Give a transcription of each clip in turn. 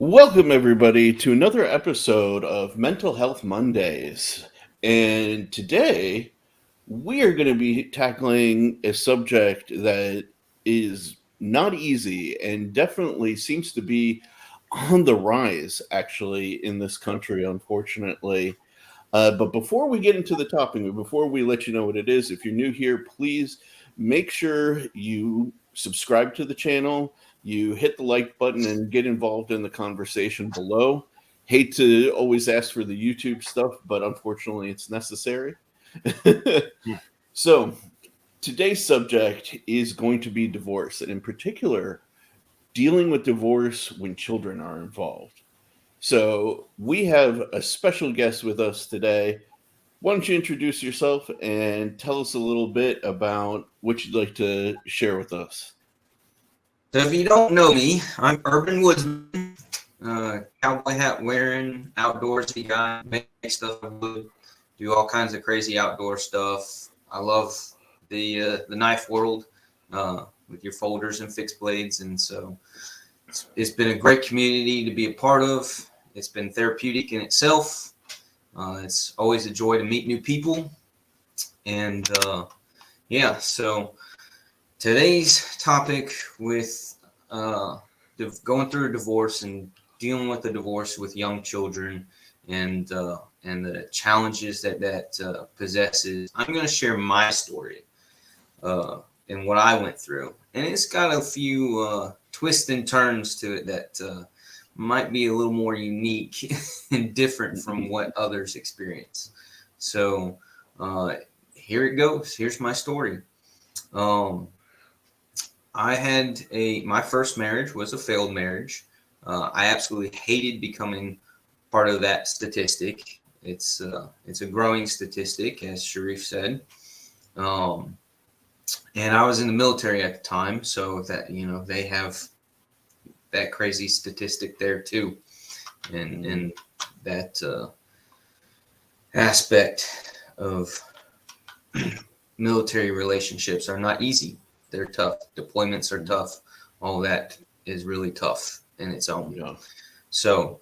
Welcome, everybody, to another episode of Mental Health Mondays. And today we are going to be tackling a subject that is not easy and definitely seems to be on the rise, actually, in this country, unfortunately. But before we get into the topic, before we let you know what it is, if you're new here, please make sure you subscribe to the channel, you hit the like button, and get involved in the conversation below. Hate to always ask for the YouTube stuff, but unfortunately, it's necessary. So, today's subject is going to be divorce, and in particular, dealing with divorce when children are involved. So, we have a special guest with us today. Why don't you introduce yourself and tell us a little bit about what you'd like to share with us? So if you don't know me, I'm Urbanwoodsman, cowboy hat wearing, outdoorsy guy, make stuff with wood, do all kinds of crazy outdoor stuff. I love the knife world with your folders and fixed blades, and so it's been a great community to be a part of. It's been therapeutic in itself. It's always a joy to meet new people, and so. Today's topic with going through a divorce and dealing with a divorce with young children and the challenges that possesses. I'm going to share my story and what I went through, and it's got a few twists and turns to it that might be a little more unique and different from what others experience. So here it goes. Here's my story. I had my first marriage was a failed marriage. I absolutely hated becoming part of that statistic. It's a growing statistic, as Sharif said. And I was in the military at the time, so that they have that crazy statistic there too, and that aspect of military relationships are not easy. They're tough. Deployments are tough. All that is really tough in its own. Yeah. So,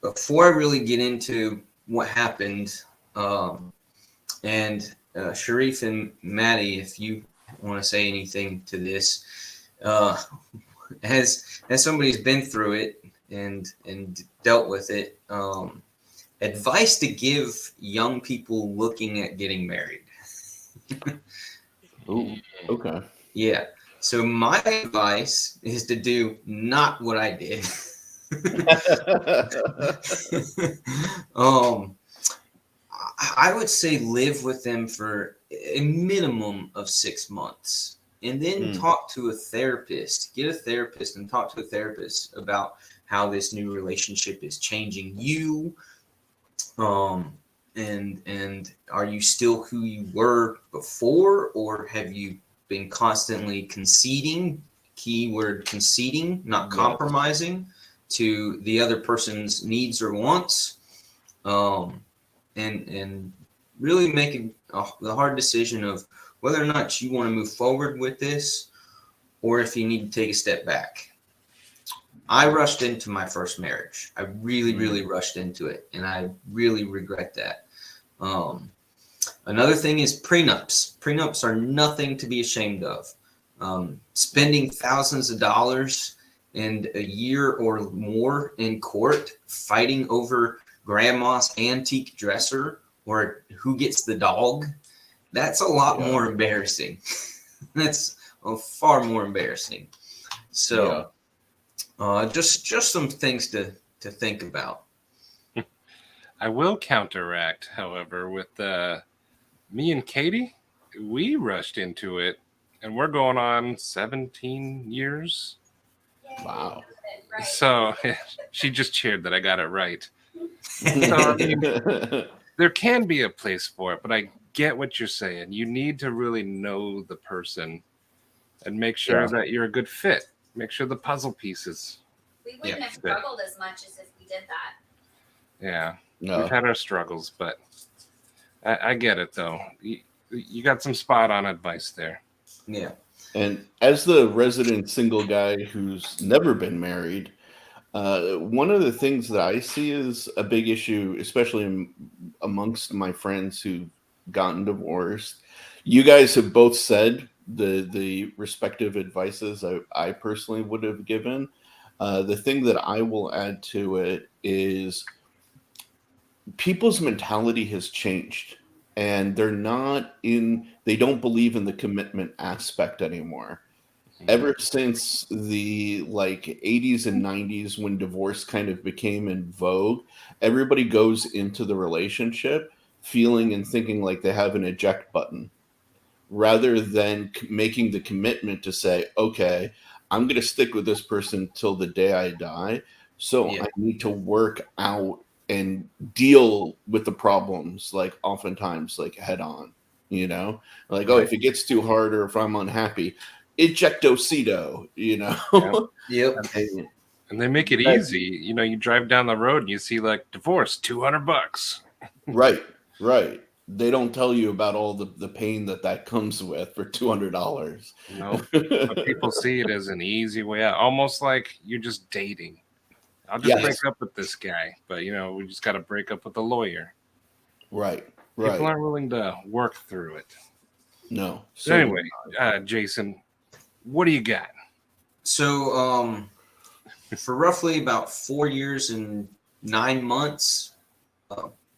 before I really get into what happened, and Sharif and Maddie, if you want to say anything to this, as somebody who's been through it and dealt with it, advice to give young people looking at getting married. Oh, okay. Yeah. So my advice is to do not what I did. I would say live with them for a minimum of 6 months and then talk to a therapist. Get a therapist and talk to a therapist about how this new relationship is changing you. And are you still who you were before, or have you been constantly conceding, keyword conceding, not compromising to the other person's needs or wants, and really making the hard decision of whether or not you want to move forward with this or if you need to take a step back. I rushed into my first marriage. I really rushed into it, and I really regret that. Another thing is prenups. Prenups are nothing to be ashamed of. Spending thousands of dollars and a year or more in court fighting over grandma's antique dresser or who gets the dog, that's a lot more embarrassing. That's far more embarrassing. So just some things to think about. I will counteract, however, with me and Katie. We rushed into it, and we're going on 17 years. Wow. So she just cheered that I got it right. So, I mean, there can be a place for it, but I get what you're saying. You need to really know the person and make sure that you're a good fit. Make sure the puzzle pieces. We wouldn't have struggled as much as if we did that. Yeah. No. We've had our struggles, but I get it, though. You got some spot on advice there. Yeah. And as the resident single guy who's never been married, One of the things that I see is a big issue, especially amongst my friends who've gotten divorced. You guys have both said the respective advices I personally would have given. The thing that I will add to it is people's mentality has changed, and they don't believe in the commitment aspect anymore. Ever since the like 80s and 90s, when divorce kind of became in vogue, everybody goes into the relationship feeling and thinking like they have an eject button, rather than making the commitment to say, okay, I'm going to stick with this person till the day I die. So Yeah. I need to work out and deal with the problems, like oftentimes, like head on, like, oh, Right. if it gets too hard or if I'm unhappy, ejectocito, Yeah. Yep. And- And they make it Right. easy. You drive down the road and you see like divorce, $200. right, right. They don't tell you about all the pain that comes with for $200. No, but people see it as an easy way out, almost like you're just dating. I'll just Yes. break up with this guy, but we just got to break up with the lawyer. Right, People right. aren't willing to work through it. No. So anyway, Jason, what do you got? So, for roughly about 4 years and 9 months,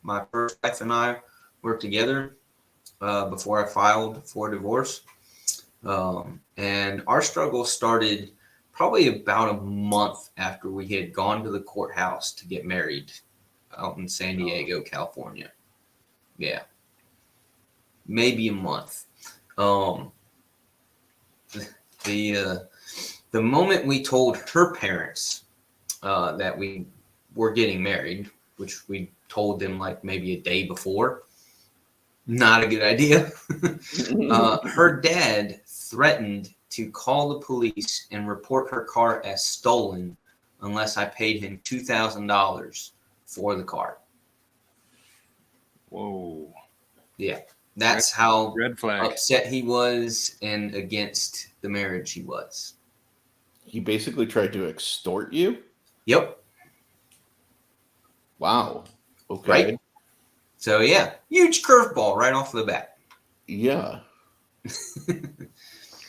my first wife and I worked together before I filed for divorce. And our struggle started probably about a month after we had gone to the courthouse to get married out in San Diego, California. Yeah. Maybe a month. The moment we told her parents that we were getting married, which we told them like maybe a day before, not a good idea. Her dad threatened to call the police and report her car as stolen unless I paid him $2,000 for the car. Whoa. Yeah. That's how Red flag. upset he was and against the marriage he was. He basically tried to extort you? Yep. Wow. Okay. Right? So, yeah, huge curveball right off the bat. Yeah.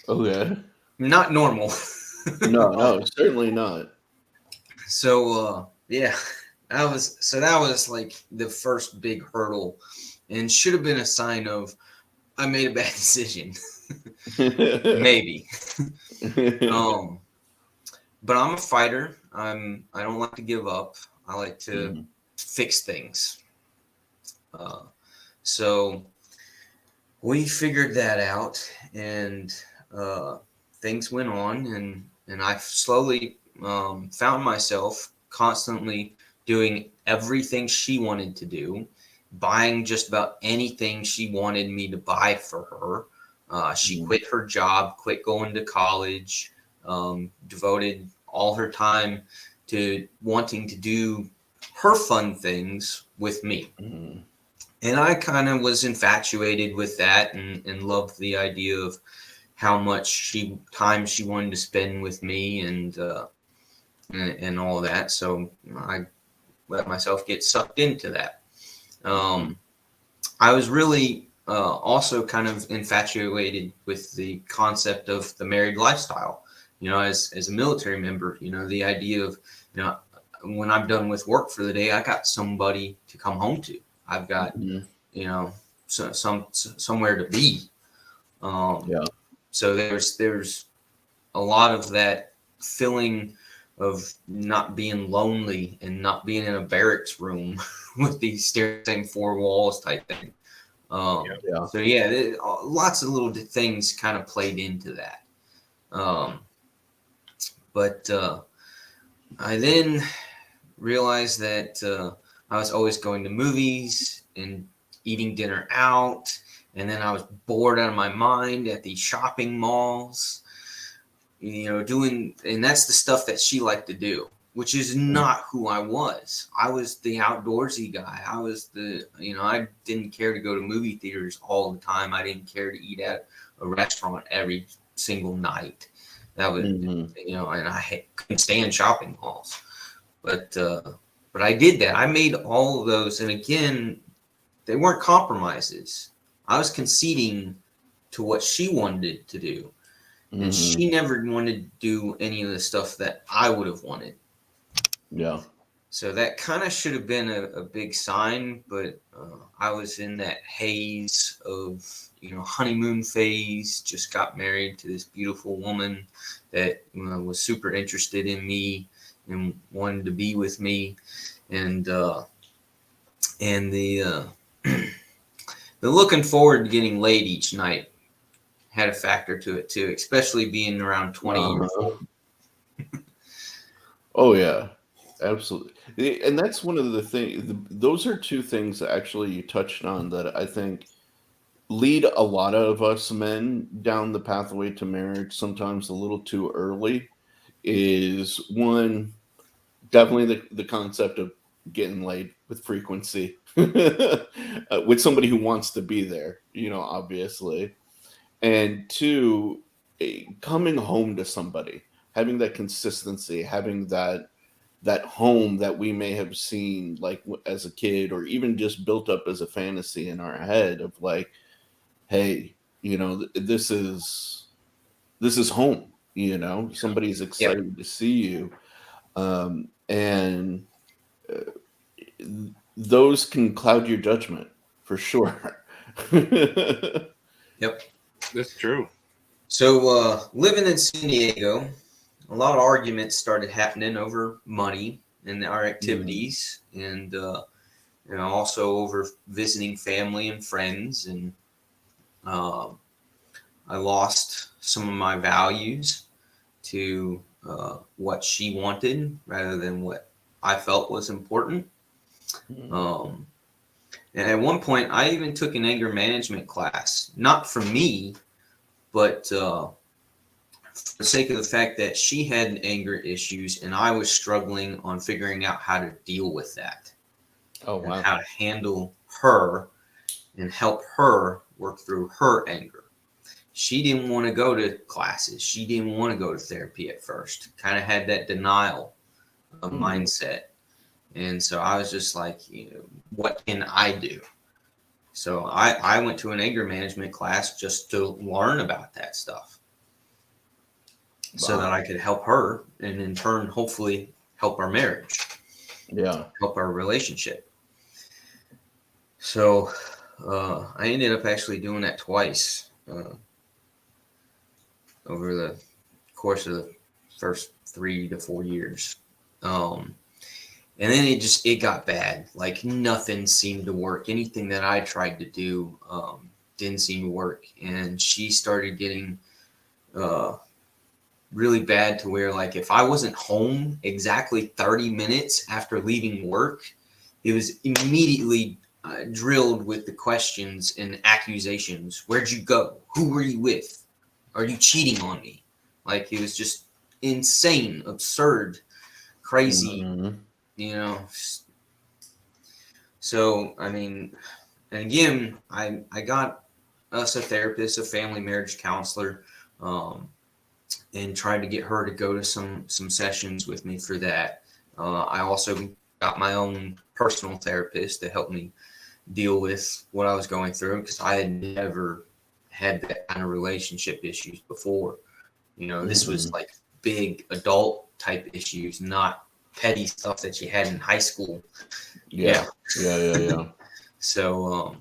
Okay. Not normal. No, certainly not. So, yeah, that was like the first big hurdle and should have been a sign of I made a bad decision. Maybe. But I'm a fighter. I don't like to give up. I like to fix things. So we figured that out, and things went on, and I slowly found myself constantly doing everything she wanted to do, buying just about anything she wanted me to buy for her. She quit her job, quit going to college, devoted all her time to wanting to do her fun things with me. And I kind of was infatuated with that and loved the idea of how much time she wanted to spend with me and all of that. So I let myself get sucked into that. I was really also kind of infatuated with the concept of the married lifestyle. As a military member, the idea of, when I'm done with work for the day, I got somebody to come home to. I've got, somewhere to be. So there's a lot of that feeling of not being lonely and not being in a barracks room with these same four walls type thing. So yeah, lots of little things kind of played into that. But I then realized that I was always going to movies and eating dinner out. And then I was bored out of my mind at these shopping malls, and that's the stuff that she liked to do, which is not who I was. I was the outdoorsy guy. I was I didn't care to go to movie theaters all the time. I didn't care to eat at a restaurant every single night. That was, and I couldn't stand shopping malls. But I did that. I made all of those, and again, they weren't compromises. I was conceding to what she wanted to do, and she never wanted to do any of the stuff that I would have wanted. Yeah. So that kind of should have been a big sign, but I was in that haze of, honeymoon phase, just got married to this beautiful woman that was super interested in me and wanted to be with me. And the the looking forward to getting laid each night had a factor to it too, especially being around 20 years old. Oh yeah, absolutely. And that's one of the things. Those are two things that actually you touched on that I think lead a lot of us men down the pathway to marriage sometimes a little too early. Is one, definitely the concept of getting laid with frequency with somebody who wants to be there, obviously. And two, coming home to somebody, having that consistency, having that home that we may have seen like as a kid, or even just built up as a fantasy in our head of like, hey, this is home. Somebody's Yep. excited to see you, and those can cloud your judgment for sure. Yep. That's true. So living in San Diego, a lot of arguments started happening over money and our activities, and also over visiting family and friends. And I lost some of my values to what she wanted rather than what I felt was important. And at one point, I even took an anger management class, not for me, but for the sake of the fact that she had anger issues and I was struggling on figuring out how to deal with that. Oh And wow. how to handle her and help her work through her anger. She didn't want to go to classes. She didn't want to go to therapy at first. Kind of had that denial of mindset. And so I was just like, what can I do? So I went to an anger management class just to learn about that stuff. So that I could help her and in turn, hopefully help our marriage. Yeah. Help our relationship. So I ended up actually doing that twice over the course of the first 3 to 4 years. And then it got bad. Like nothing seemed to work. Anything that I tried to do didn't seem to work. And she started getting really bad to where, like, if I wasn't home exactly 30 minutes after leaving work, it was immediately drilled with the questions and accusations. Where'd you go? Who were you with? Are you cheating on me? Like, it was just insane, absurd, crazy, So, I mean, and again, I got us a therapist, a family marriage counselor, and tried to get her to go to some sessions with me for that. I also got my own personal therapist to help me deal with what I was going through, because I had never had that kind of relationship issues before. This was like big adult type issues, not petty stuff that you had in high school. Yeah. So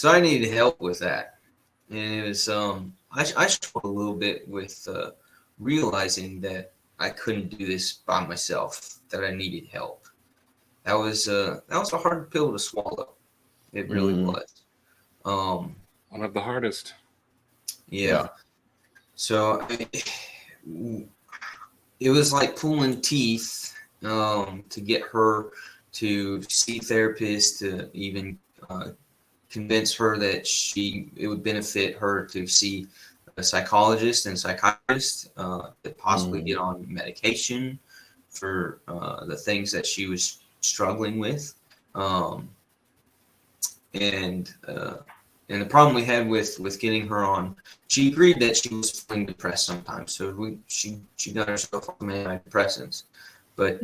I needed help with that, and it was I struggled a little bit with realizing that I couldn't do this by myself, that I needed help. That was a hard pill to swallow. It really was. One of the hardest. Yeah. So it was like pulling teeth to get her to see therapists, to even convince her that it would benefit her to see a psychologist and psychiatrist, that possibly get on medication for the things that she was struggling with. And the problem we had with getting her on, she agreed that she was feeling depressed sometimes. So she got herself on antidepressants. but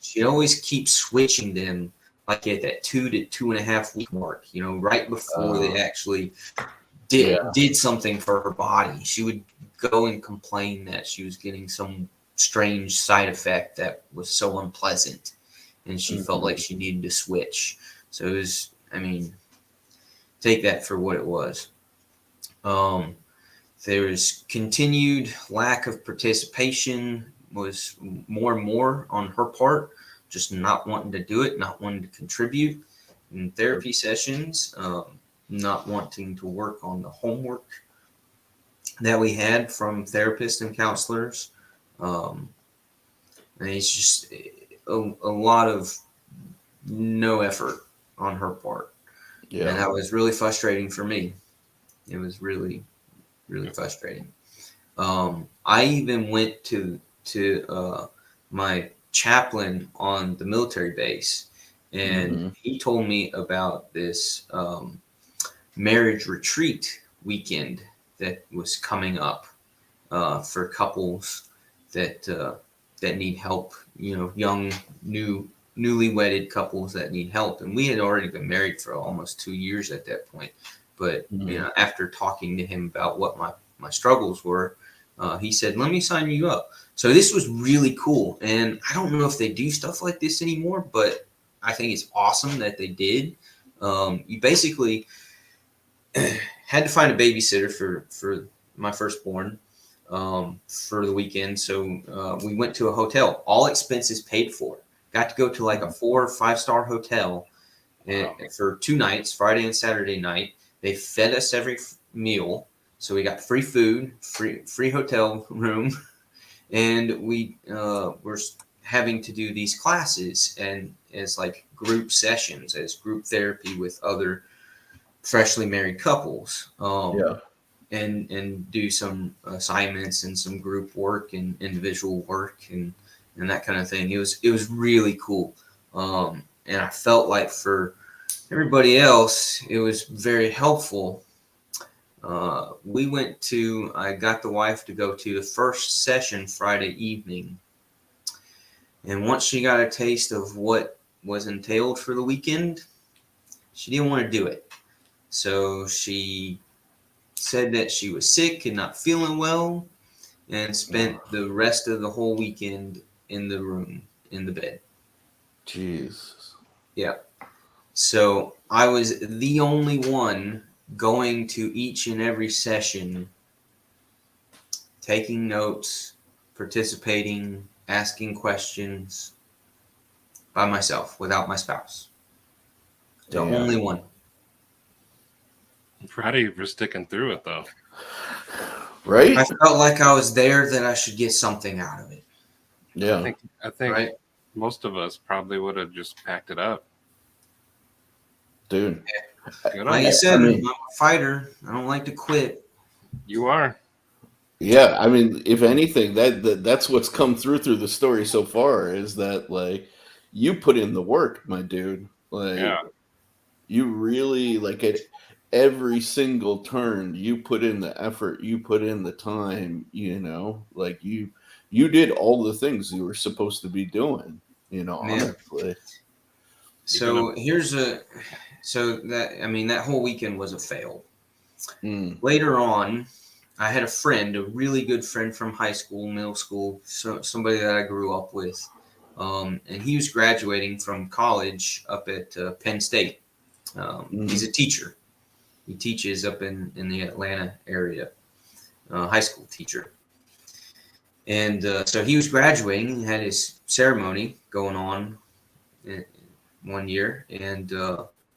she always keeps switching them like at that 2 to 2.5 week mark, right before they actually did something for her body. She would go and complain that she was getting some strange side effect that was so unpleasant, and she felt like she needed to switch. So it was, take that for what it was. There's continued lack of participation, was more and more on her part, just not wanting to do it, not wanting to contribute in therapy sessions, not wanting to work on the homework that we had from therapists and counselors. And it's just a lot of no effort on her part. Yeah. And that was really frustrating for me. It was really, really frustrating. I even went to my chaplain on the military base, and he told me about this marriage retreat weekend that was coming up for couples that need help. Young, newly wedded couples that need help, and we had already been married for almost 2 years at that point. But after talking to him about what my struggles were, he said, "Let me sign you up." So this was really cool, and I don't know if they do stuff like this anymore, but I think it's awesome that they did. You basically had to find a babysitter for my firstborn for the weekend. So we went to a hotel, all expenses paid for. Got to go to like a 4 or 5-star hotel for 2 nights, Friday and Saturday night. They fed us every meal. So we got free food, free hotel room, and we were having to do these classes and as like group sessions, as group therapy with other freshly married couples, and do some assignments and some group work and individual work and that kind of thing. It was really cool, and I felt like for everybody else, it was very helpful. I got the wife to go to the first session Friday evening. And once she got a taste of what was entailed for the weekend, she didn't want to do it. So she said that she was sick and not feeling well, and spent the rest of the whole weekend in the room, in the bed. Jesus. Yeah. So I was the only one going to each and every session, taking notes, participating, asking questions by myself without my spouse. The only one. I'm proud of you for sticking through it, though. Right? I felt like I was there, that I should get something out of it. Yeah. I think right? Most of us probably would have just packed it up. Dude. Like you said, I'm a fighter. I don't like to quit. You are. Yeah, if anything, that's what's come through the story so far, is that like you put in the work, my dude. Like you really, like, at every single turn, you put in the effort, you put in the time, like you did all the things you were supposed to be doing, honestly. So that whole weekend was a fail. Later on, I had a friend, a really good friend from high school, middle school, somebody that I grew up with. And he was graduating from college up at Penn State. He's a teacher. He teaches up in the Atlanta area, high school teacher. And so he was graduating, he had his ceremony going on one year. And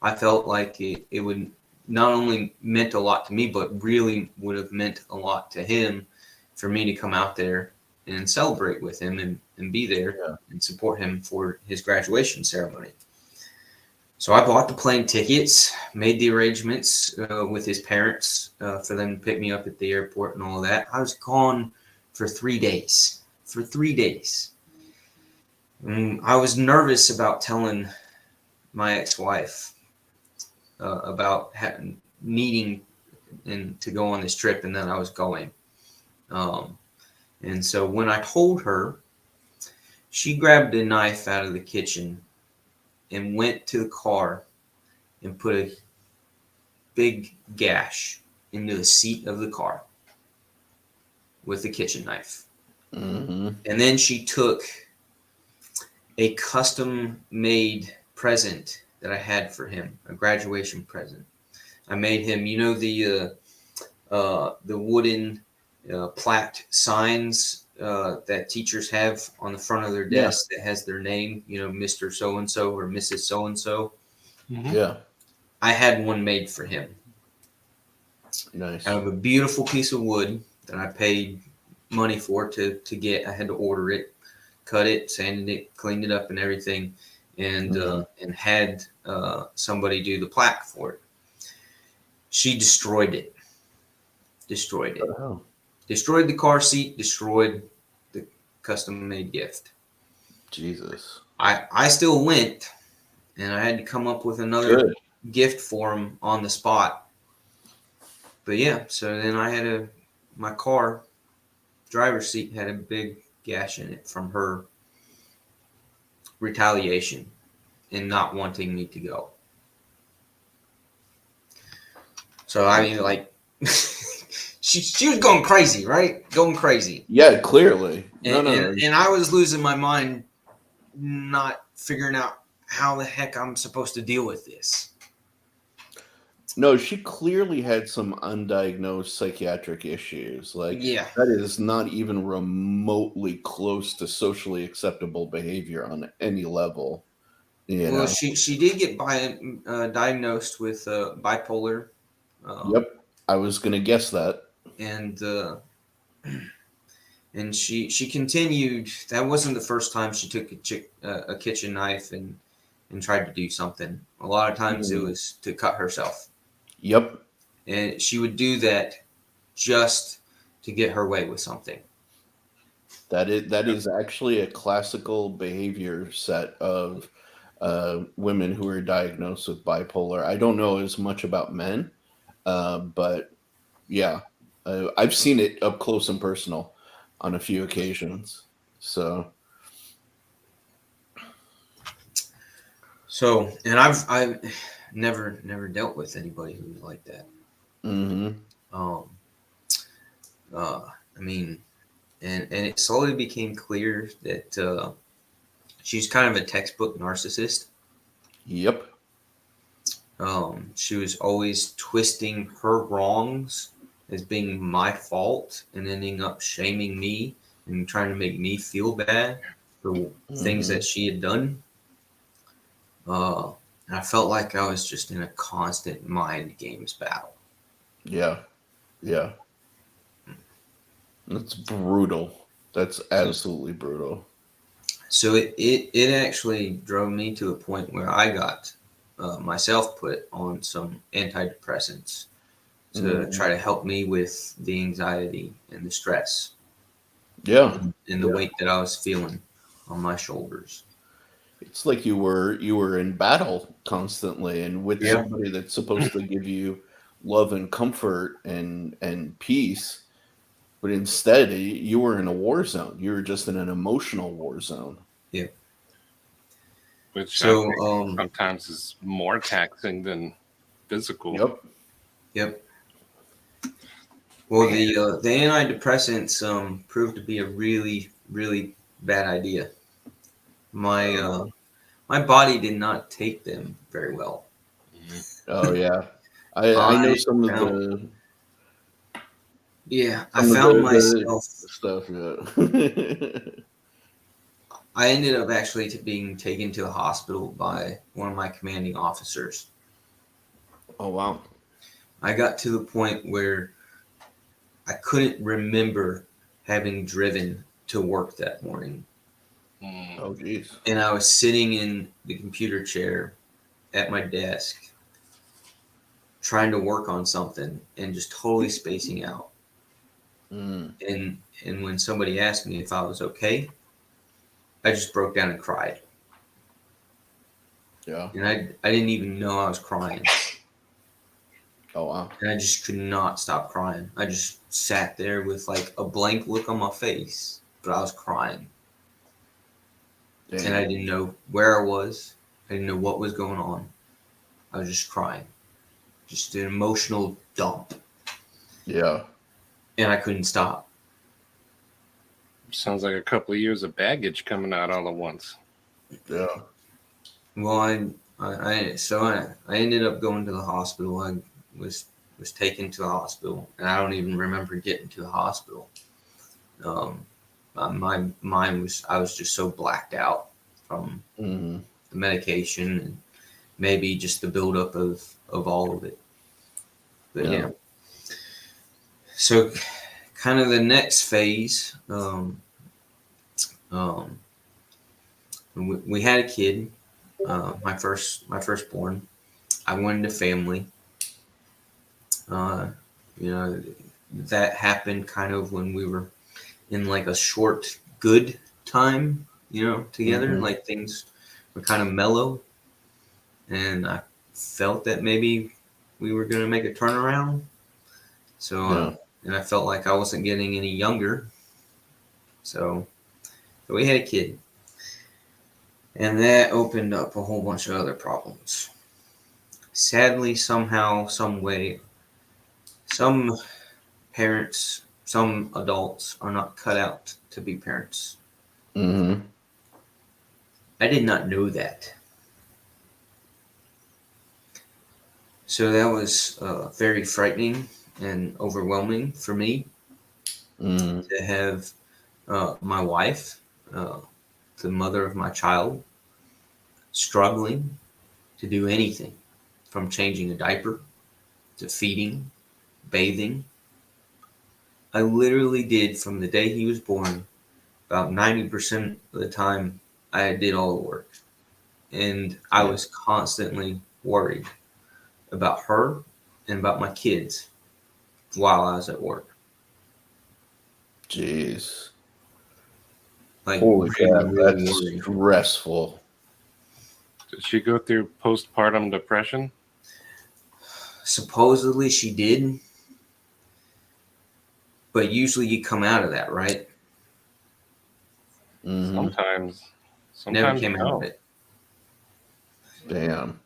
I felt like it would not only meant a lot to me, but really would have meant a lot to him for me to come out there and celebrate with him and be there and support him for his graduation ceremony. So I bought the plane tickets, made the arrangements with his parents for them to pick me up at the airport and all of that. I was gone for 3 days. I was nervous about telling my ex-wife about needing to go on this trip, and then I was going. And so when I told her, She grabbed a knife out of the kitchen and went to the car and put a big gash into the seat of the car with the kitchen knife. Mm-hmm. And then she took a custom made present that I had for him, a graduation present. I made him, the wooden plaque signs that teachers have on the front of their Yeah. desk that has their name, Mr. So and so or Mrs. So and so. Yeah. I had one made for him Nice. out of a beautiful piece of wood that I paid money for to get. I had to order it, cut it, sanded it, cleaned it up, and everything, and had somebody do the plaque for it. She destroyed it. Oh. Destroyed the car seat. Destroyed the custom-made gift. Jesus. I still went, and I had to come up with another gift for him on the spot. But yeah, so then I had my car driver's seat had a big gash in it from her retaliation and not wanting me to go. So I mean, like, she was going crazy, right? Going crazy. Yeah, clearly. And I was losing my mind, not figuring out how the heck I'm supposed to deal with this. No, she clearly had some undiagnosed psychiatric issues. Like, Yeah. that is not even remotely close to socially acceptable behavior on any level. You Well, know? she did get diagnosed with bipolar. Yep. I was going to guess that. And she continued. That wasn't the first time she took a kitchen knife and tried to do something. A lot of times it was to cut herself. Yep. And she would do that just to get her way with something. That is actually a classical behavior set of women who are diagnosed with bipolar. I don't know as much about men, but yeah, I've seen it up close and personal on a few occasions. So And I've never dealt with anybody who was like that. I mean, and it slowly became clear that she's kind of a textbook narcissist. Yep. She was always twisting her wrongs as being my fault and ending up shaming me and trying to make me feel bad for things that she had done. And I felt like I was just in a constant mind games battle. Yeah. Yeah. That's brutal. That's absolutely brutal. So it actually drove me to a point where I got myself put on some antidepressants to try to help me with the anxiety and the stress. Yeah. And the weight that I was feeling on my shoulders. It's like you were in battle constantly and with somebody that's supposed to give you love and comfort and peace, but instead you were in a war zone. You were just in an emotional war zone. Yeah. Which So sometimes is more taxing than physical. Yep. Well, the antidepressants proved to be a really, really bad idea. My body did not take them very well. Oh yeah, I know some of the. Yeah, I found myself stuff. Yeah. I ended up actually being taken to the hospital by one of my commanding officers. Oh wow! I got to the point where I couldn't remember having driven to work that morning. Oh geez! And I was sitting in the computer chair at my desk, trying to work on something and just totally spacing out. And when somebody asked me if I was okay, I just broke down and cried. Yeah. And I didn't even know I was crying. Oh wow! And I just could not stop crying. I just sat there with like a blank look on my face, but I was crying. And I didn't know where I was. I didn't know what was going on. I was just crying, just an emotional dump, Yeah. and I couldn't stop. Sounds like a couple of years of baggage coming out all at once. Yeah. Well, I ended up going to the hospital. I was taken to the hospital, and I don't even remember getting to the hospital. My mind was I was just so blacked out from Mm-hmm. the medication and maybe just the buildup of all of it. But yeah. So kind of the next phase, we had a kid, my firstborn. I wanted a family. Uh, you know, that happened kind of when we were in like a short good time, together. Mhm. Like things were kind of mellow, and I felt that maybe we were going to make a turnaround. So, and I felt like I wasn't getting any younger. So we had a kid, and that opened up a whole bunch of other problems. Sadly, somehow, some way, some parents, some adults are not cut out to be parents. Mm-hmm. I did not know that. So that was very frightening and overwhelming for me Mm. to have my wife, uh, the mother of my child, struggling to do anything from changing a diaper to feeding, bathing. I literally did from the day he was born, about 90% of the time, I did all the work. And I was constantly worried about her and about my kids while I was at work. Jeez. Like, Holy really, crap, really that's worried. stressful. Did she go through postpartum depression? Supposedly she did, but usually you come out of that, right? Mm-hmm. Sometimes Never came out no. of it. Damn.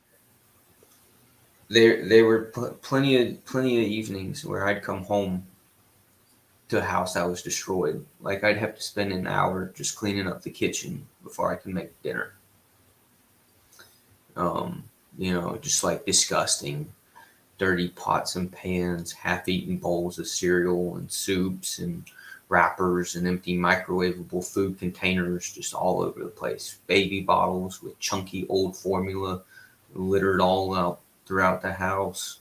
There were plenty of evenings where I'd come home to a house that was destroyed. Like I'd have to spend an hour just cleaning up the kitchen before I could make dinner. Just like disgusting, dirty pots and pans, half-eaten bowls of cereal and soups and wrappers and empty microwavable food containers just all over the place. Baby bottles with chunky old formula littered all out throughout the house.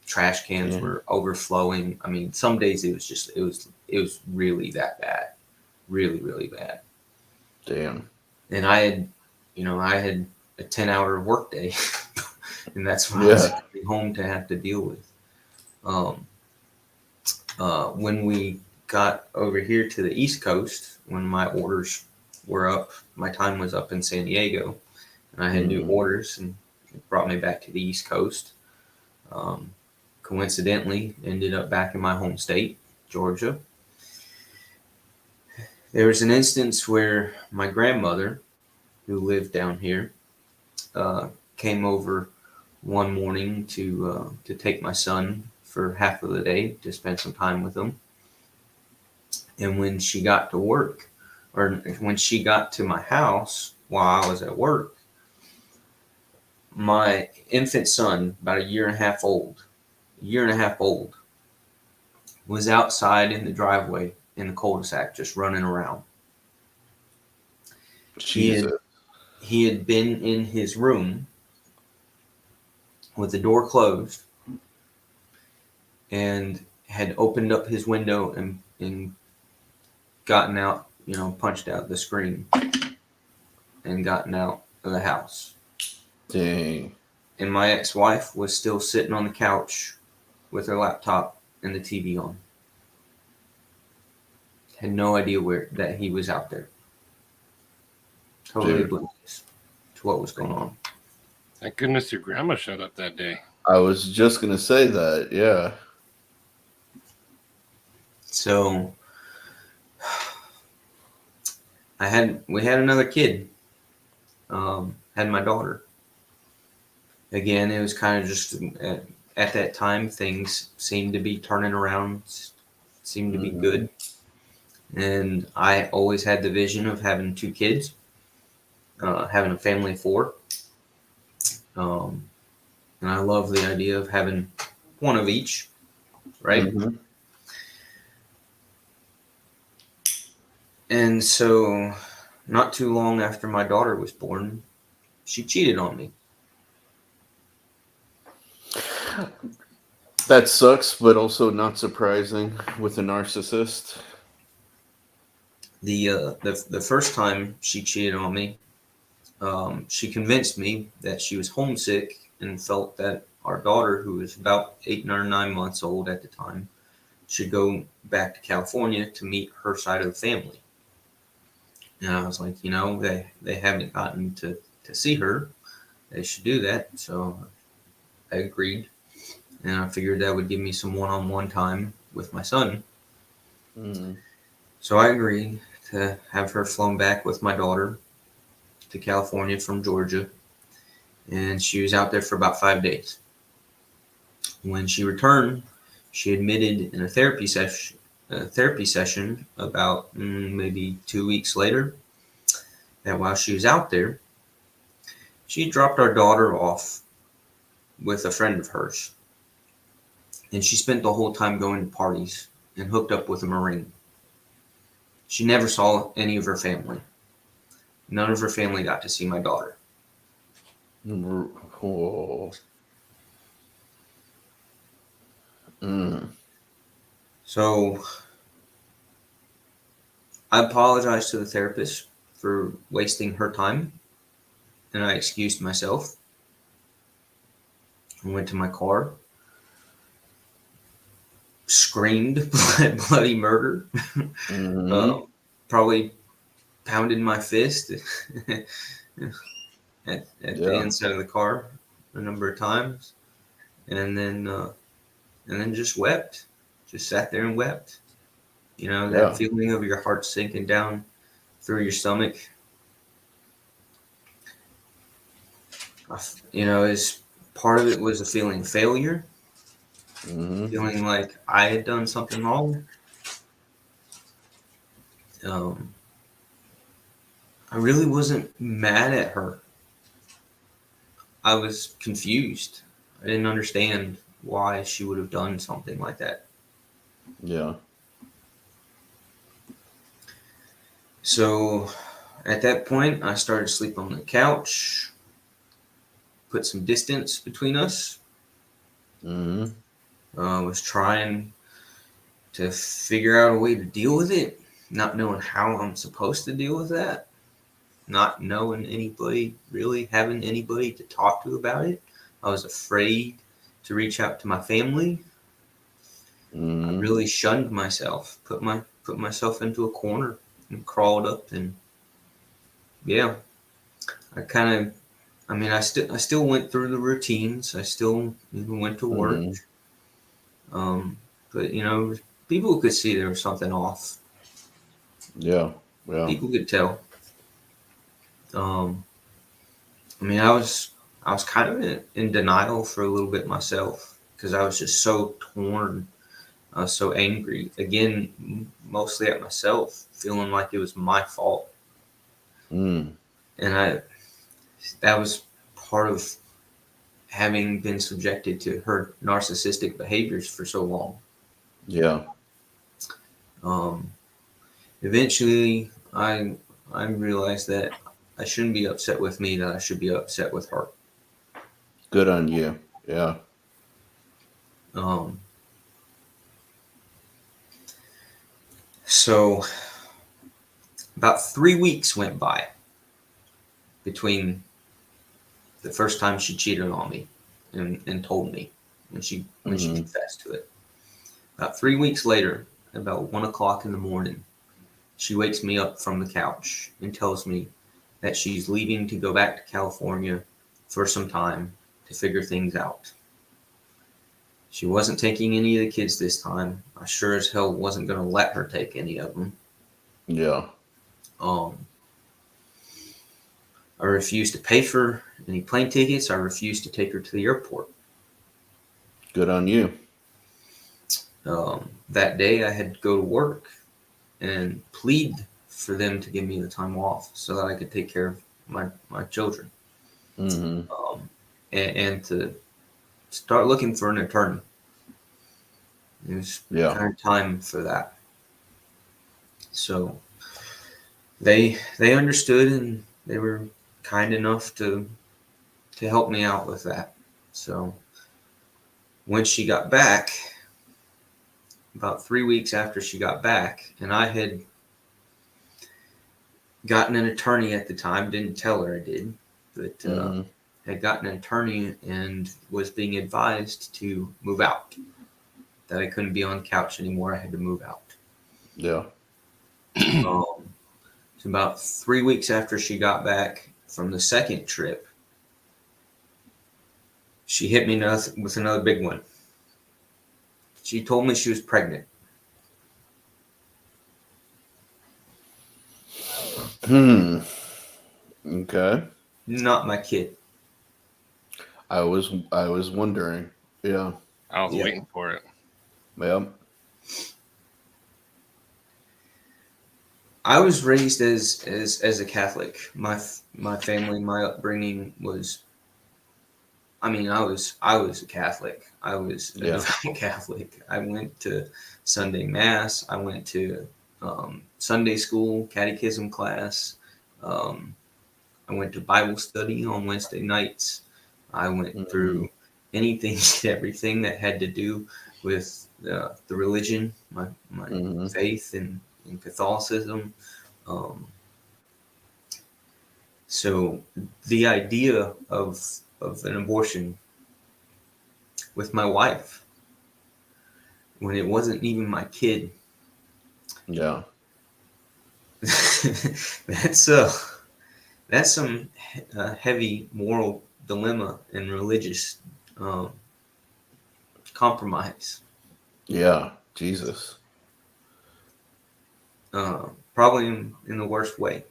Trash cans were overflowing. I mean, some days it was really that bad, really, really bad. Damn. And I had a 10-hour workday, and that's what I was coming home to have to deal with. When we got over here to the East Coast, when my orders were up, my time was up in San Diego, and I had new orders, and it brought me back to the East Coast. Coincidentally, ended up back in my home state, Georgia. There was an instance where my grandmother, who lived down here, came over one morning to take my son for half of the day to spend some time with him. And when she got to work, or when she got to my house while I was at work, my infant son, about a year and a half old, was outside in the driveway in the cul-de-sac just running around. Jesus. He had been in his room with the door closed and had opened up his window and gotten out, punched out the screen and gotten out of the house. Dang. And my ex-wife was still sitting on the couch with her laptop and the TV on. Had no idea that he was out there. Totally oblivious to what was going on. Thank goodness your grandma showed up that day. I was just going to say that, yeah. So we had another kid. Had my daughter. Again, it was kind of just at that time things seemed to be turning around, seemed to be good, and I always had the vision of having 2 kids, having a family of 4. And I love the idea of having one of each, right? Mm-hmm. And so, not too long after my daughter was born, she cheated on me. That sucks, but also not surprising with a narcissist. The first time she cheated on me, she convinced me that she was homesick and felt that our daughter, who was about 8 or 9 months old at the time, should go back to California to meet her side of the family. And I was like, they haven't gotten to see her. They should do that. So I agreed. And I figured that would give me some one-on-one time with my son. Mm. So I agreed to have her flown back with my daughter to California from Georgia. And she was out there for about 5 days. When she returned, she admitted in a therapy session about maybe 2 weeks later that while she was out there, she dropped our daughter off with a friend of hers. And she spent the whole time going to parties and hooked up with a Marine. She never saw any of her family. None of her family got to see my daughter. Whoa. Mm. So I apologized to the therapist for wasting her time, and I excused myself. I went to my car, screamed bloody murder, Mm-hmm. probably pounded my fist at the Yeah. inside of the car a number of times, and then just wept, just sat there and wept. That Yeah. feeling of your heart sinking down through your stomach. Is part of it was a feeling of failure, Mm-hmm. feeling like I had done something wrong. I really wasn't mad at her. I was confused. I didn't understand why she would have done something like that. Yeah. So at that point, I started to sleep on the couch, put some distance between us. Mm-hmm. Was trying to figure out a way to deal with it, not knowing how I'm supposed to deal with that, not knowing anybody, really having anybody to talk to about it. I was afraid to reach out to my family. I Mm-hmm. really shunned myself, put myself into a corner and crawled up, and yeah, I still went through the routines. I still even went to work. Mm-hmm. But people could see there was something off. Yeah. Yeah. People could tell. I was kind of in denial for a little bit myself because I was just so torn. I was so angry. Again, mostly at myself, feeling like it was my fault. Mm. And that was part of having been subjected to her narcissistic behaviors for so long. Yeah. Um, Eventually, I realized that I shouldn't be upset with me, that I should be upset with her. Good on you. Yeah. Um, so about 3 weeks went by between the first time she cheated on me and told me when she Mm-hmm. confessed to it. About 3 weeks later, about 1 o'clock in the morning, she wakes me up from the couch and tells me that she's leaving to go back to California for some time to figure things out. She wasn't taking any of the kids this time. I sure as hell wasn't going to let her take any of them. Yeah. I refused to pay for any plane tickets. I refused to take her to the airport. Good on you. That day, I had to go to work and plead for them to give me the time off so that I could take care of my children, Mm-hmm. and to start looking for an attorney. It was Yeah. kind of time for that. So they understood, and they were kind enough to help me out with that. So when she got back, about 3 weeks after she got back, and I had gotten an attorney at the time, didn't tell her I did, but Mm-hmm. had gotten an attorney and was being advised to move out, that I couldn't be on the couch anymore. I had to move out. Yeah. So about 3 weeks after she got back from the second trip, she hit me with another big one. She told me she was pregnant. Okay. Not my kid. I was wondering. Yeah. I was Yeah. waiting for it. Yep. I was raised as a Catholic. My family, my upbringing was. I mean, I was a Catholic. I was a Yeah. devout Catholic. I went to Sunday Mass. I went to Sunday school, catechism class. I went to Bible study on Wednesday nights. I went Mm-hmm. through anything and everything that had to do with the religion, my Mm-hmm. faith in Catholicism. So the idea of an abortion with my wife, when it wasn't even my kid, Yeah. that's some heavy moral dilemma and religious compromise. Yeah. Jesus. Probably in the worst way.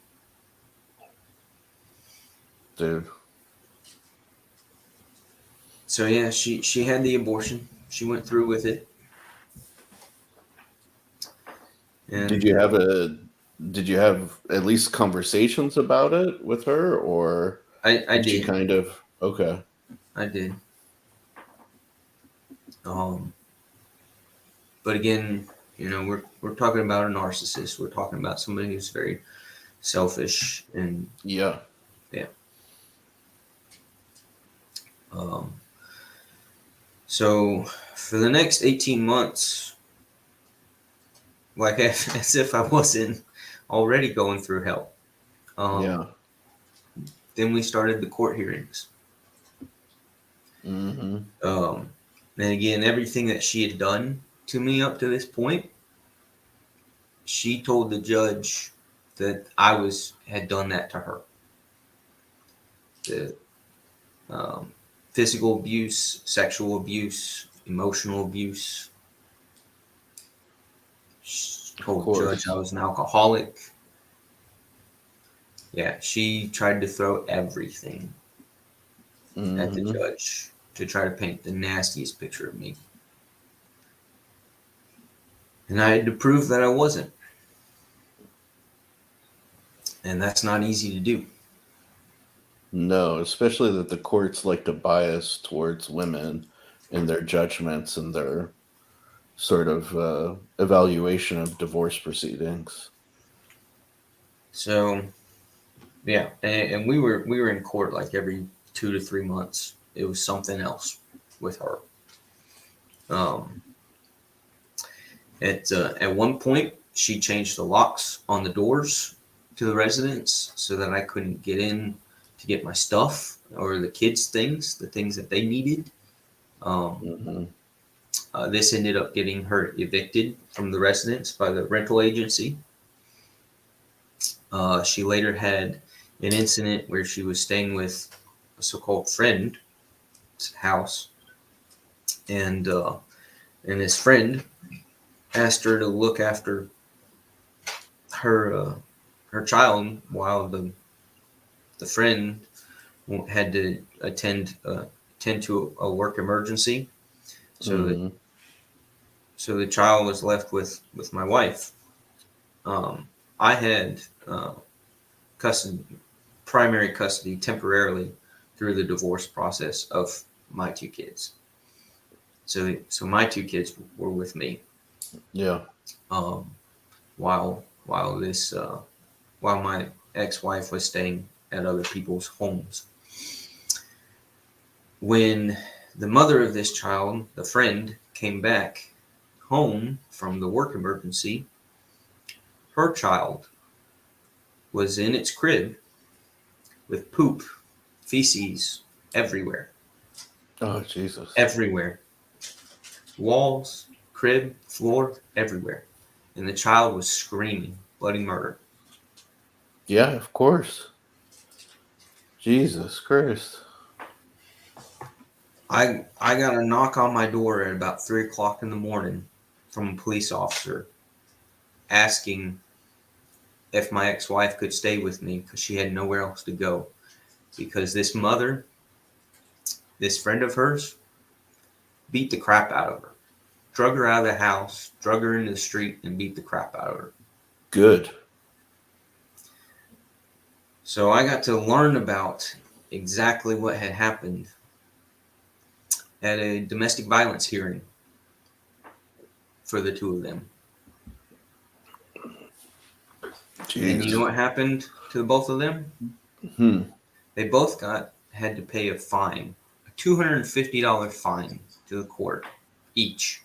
Dude. So yeah, she had the abortion. She went through with it. And Did you have at least conversations about it with her, or I did she did. kind of okay? I did. But again, we're talking about a narcissist. We're talking about somebody who's very selfish, and Yeah. yeah. So for the next 18 months, like as if I wasn't already going through hell. Yeah. Then we started the court hearings. Mm-hmm. And again, everything that she had done to me up to this point, she told the judge that I had done that to her. The physical abuse, sexual abuse, emotional abuse. She told the judge I was an alcoholic. Yeah, she tried to throw everything at the judge to try to paint the nastiest picture of me. And I had to prove that I wasn't. And that's not easy to do. No, especially that the courts like to bias towards women in their judgments and their sort of evaluation of divorce proceedings. So, yeah, and we were in court like every 2 to 3 months. It was something else with her. At one point, she changed the locks on the doors to the residence so that I couldn't get in to get my stuff or the kids' things, the things that they needed. This ended up getting her evicted from the residence by the rental agency. She later had an incident where she was staying with a so-called friend's house, and his friend asked her to look after her child while the the friend had to attend to a work emergency, so the child was left with my wife. I had primary custody temporarily through the divorce process of my two kids. So my two kids were with me. Yeah. While my ex-wife was staying at other people's homes. When the mother of this child, the friend, came back home from the work emergency, her child was in its crib with poop, feces everywhere. Oh, Jesus. Everywhere. Walls, crib, floor, everywhere. And the child was screaming bloody murder. Yeah, of course. Jesus Christ. I got a knock on my door at about 3 o'clock in the morning from a police officer asking if my ex-wife could stay with me because she had nowhere else to go. Because this mother, this friend of hers, beat the crap out of her. Drug her out of the house, drug her into the street, and beat the crap out of her. Good. So I got to learn about exactly what had happened at a domestic violence hearing for the two of them. Jeez. And you know what happened to the both of them? They both had to pay a fine, a $250 fine to the court each.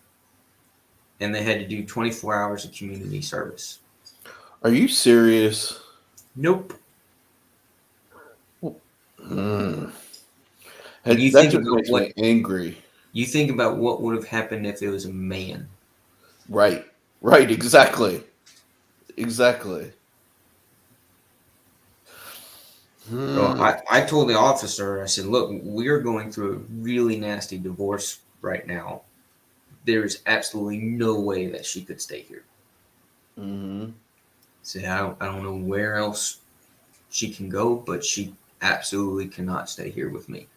And they had to do 24 hours of community service. Are you serious? Nope. That You that think just about makes me angry. You think about what would have happened if it was a man. Right. Right. Exactly. Exactly. So I told the officer, I said, look, we're going through a really nasty divorce right now. There is absolutely no way that she could stay here. Mm-hmm. Say, I don't know where else she can go, but she absolutely cannot stay here with me.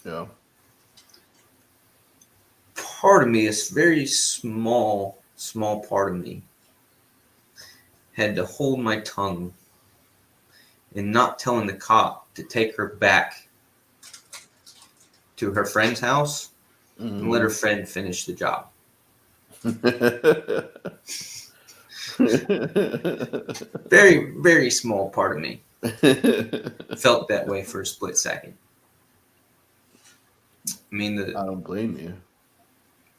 Yeah. Part of me, a very small part of me, had to hold my tongue and not telling the cop to take her back to her friend's house and let her friend finish the job. Very, very small part of me felt that way for a split second. I mean, I don't blame you.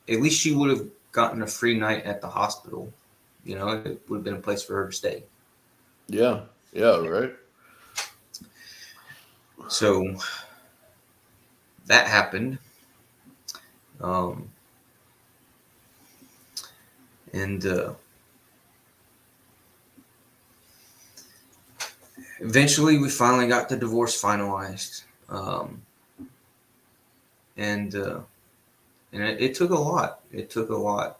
At least she would have gotten a free night at the hospital. You know, it would have been a place for her to stay. Yeah. Yeah, right. So that happened. And eventually we finally got the divorce finalized. And it took a lot. It took a lot.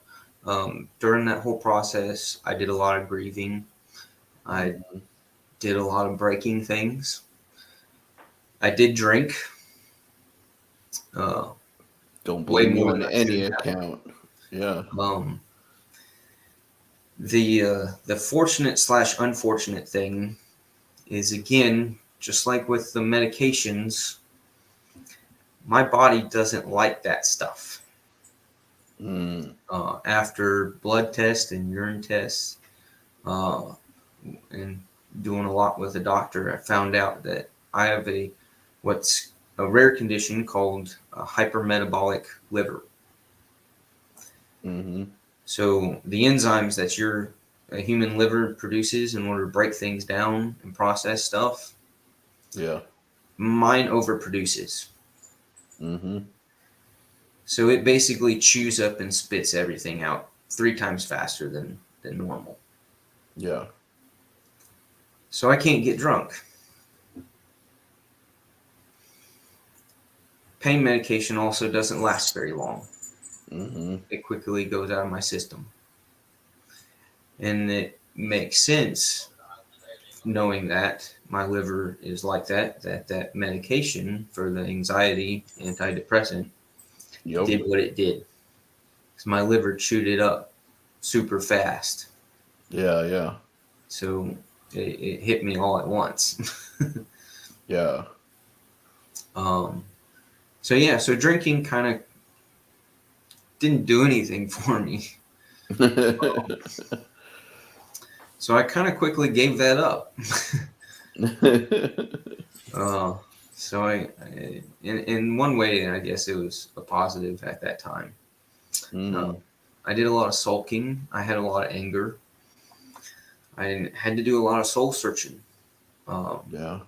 During that whole process, I did a lot of grieving. I did a lot of breaking things. I did drink. Don't Way blame you more on than I any should have. account. Yeah. The fortunate / unfortunate thing is, again, just like with the medications, my body doesn't like that stuff. After blood tests and urine tests, and doing a lot with a doctor, I found out that I have what's a rare condition called a hypermetabolic liver. So the enzymes that a human liver produces in order to break things down and process stuff, Yeah. mine overproduces. So it basically chews up and spits everything out 3 times faster than normal. Yeah. So I can't get drunk. Pain medication also doesn't last very long. It quickly goes out of my system. And it makes sense knowing that my liver is like that medication for the anxiety antidepressant Yep. did what it did. So my liver chewed it up super fast. Yeah. So it hit me all at once. Yeah. So drinking kind of didn't do anything for me. So I kind of quickly gave that up. So in one way, I guess it was a positive at that time. I did a lot of sulking. I had a lot of anger. I had to do a lot of soul searching. Yeah.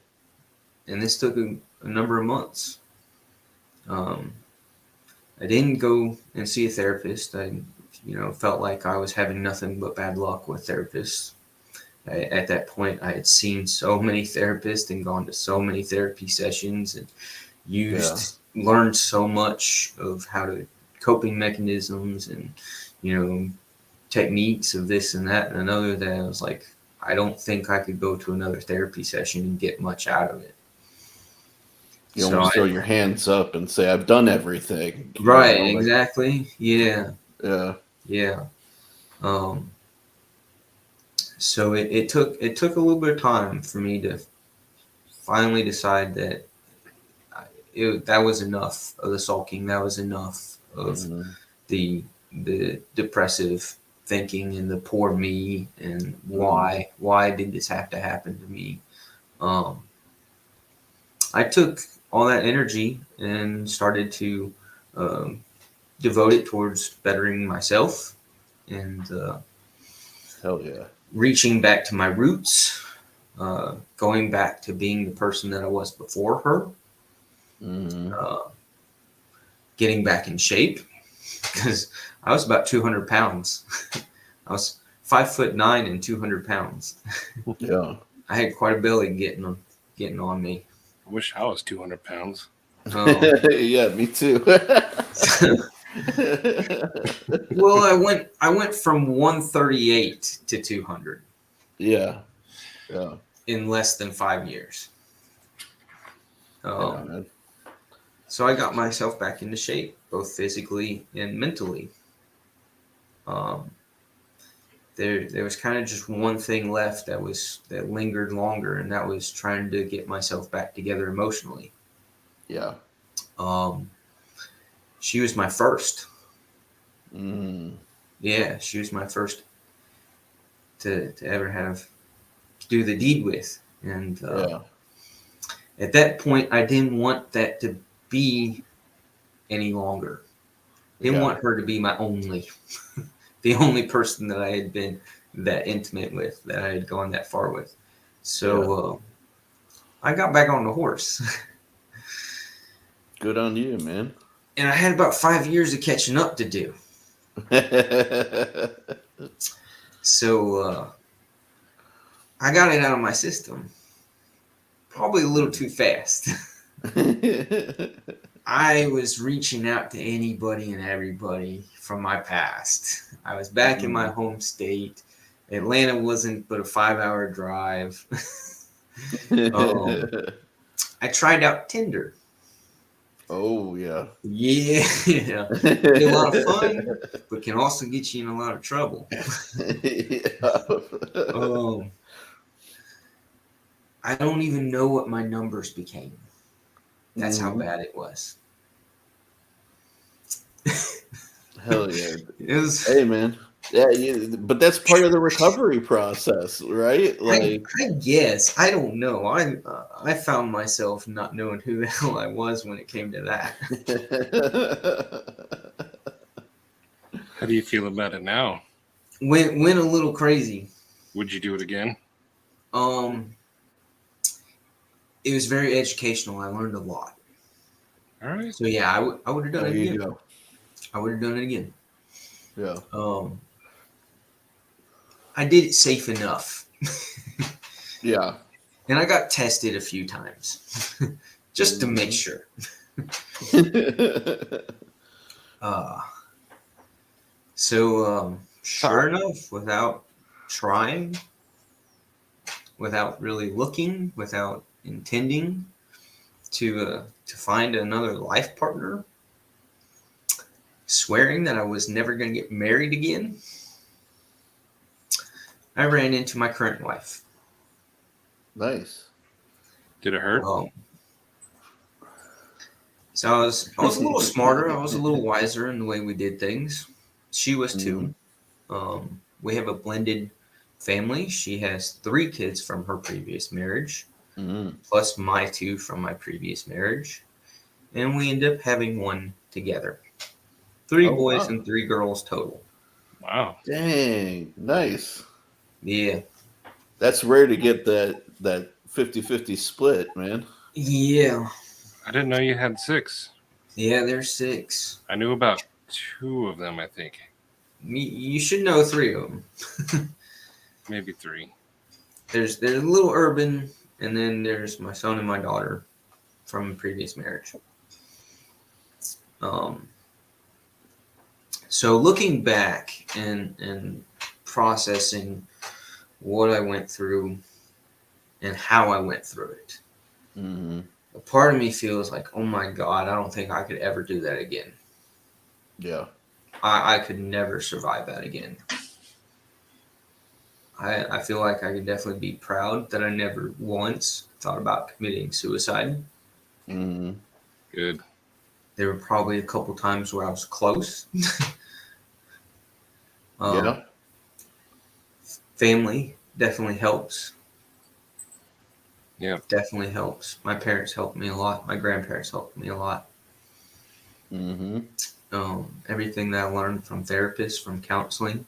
And this took a number of months. I didn't go and see a therapist. I, felt like I was having nothing but bad luck with therapists. At that point, I had seen so many therapists and gone to so many therapy sessions and learned so much of how to coping mechanisms and, techniques of this and that and another, that I was like, I don't think I could go to another therapy session and get much out of it. You almost throw your hands up and say, I've done everything. Right, exactly. Yeah. Yeah. So it took a little bit of time for me to finally decide that that was enough of the sulking. That was enough of the depressive thinking and the poor me and why did this have to happen to me. I took all that energy and started to devote it towards bettering myself and hell yeah, reaching back to my roots, going back to being the person that I was before her, getting back in shape, because I was about 200 pounds. I was 5'9" and 200 pounds. Yeah. I had quite a belly getting on me. I wish I was 200 pounds. Oh. Yeah, me too. Well, I went from 138 to 200. Yeah. In less than 5 years. Yeah, So I got myself back into shape, both physically and mentally. There was kind of just one thing left that lingered longer, and that was trying to get myself back together emotionally. Yeah. She was my first. Mm-hmm. Yeah, she was my first to ever have to do the deed with. And at that point, I didn't want that to be any longer. Didn't want her to be my only, the only person that I had been that intimate with, that I had gone that far with. So I got back on the horse. Good on you, man. And I had about 5 years of catching up to do. So I got it out of my system. Probably a little too fast. I was reaching out to anybody and everybody from my past. I was back in my home state. Atlanta wasn't but a 5-hour drive. I tried out Tinder. Oh, yeah. Yeah. It's a lot of fun, but can also get you in a lot of trouble. I don't even know what my numbers became. That's how bad it was. Hell yeah. It was, hey, man. Yeah, but that's part of the recovery process, right? Like, I guess. I don't know. I found myself not knowing who the hell I was when it came to that. How do you feel about it now? Went a little crazy. Would you do it again? It was very educational. I learned a lot. All right. So yeah, I would have done it again. Go. I would have done it again. Yeah. I did it safe enough. Yeah. And I got tested a few times just to make sure. So sure enough, without trying, without really looking, without intending to find another life partner, swearing that I was never going to get married again, I ran into my current wife. Nice. Did it hurt? So I was a little smarter. I was a little wiser in the way we did things. She was too. We have a blended family. She has 3 kids from her previous marriage, plus my 2 from my previous marriage, and we end up having 1 together. 3 boys and 3 girls total. Wow. Dang, nice. Yeah. That's rare to get that 50-50 split, man. Yeah. I didn't know you had 6. Yeah, there's 6. I knew about 2 of them, I think. You should know 3 of them. Maybe 3. There's a little Urban, and then there's my son and my daughter from a previous marriage. So looking back and processing what I went through and how I went through it, a part of me feels like, oh my God, I don't think I could ever do that again. Yeah. I could never survive that again. I feel like I could definitely be proud that I never once thought about committing suicide. Good. There were probably a couple times where I was close. Yeah. Family definitely helps. Yeah. Definitely helps. My parents helped me a lot. My grandparents helped me a lot. Everything that I learned from therapists, from counseling,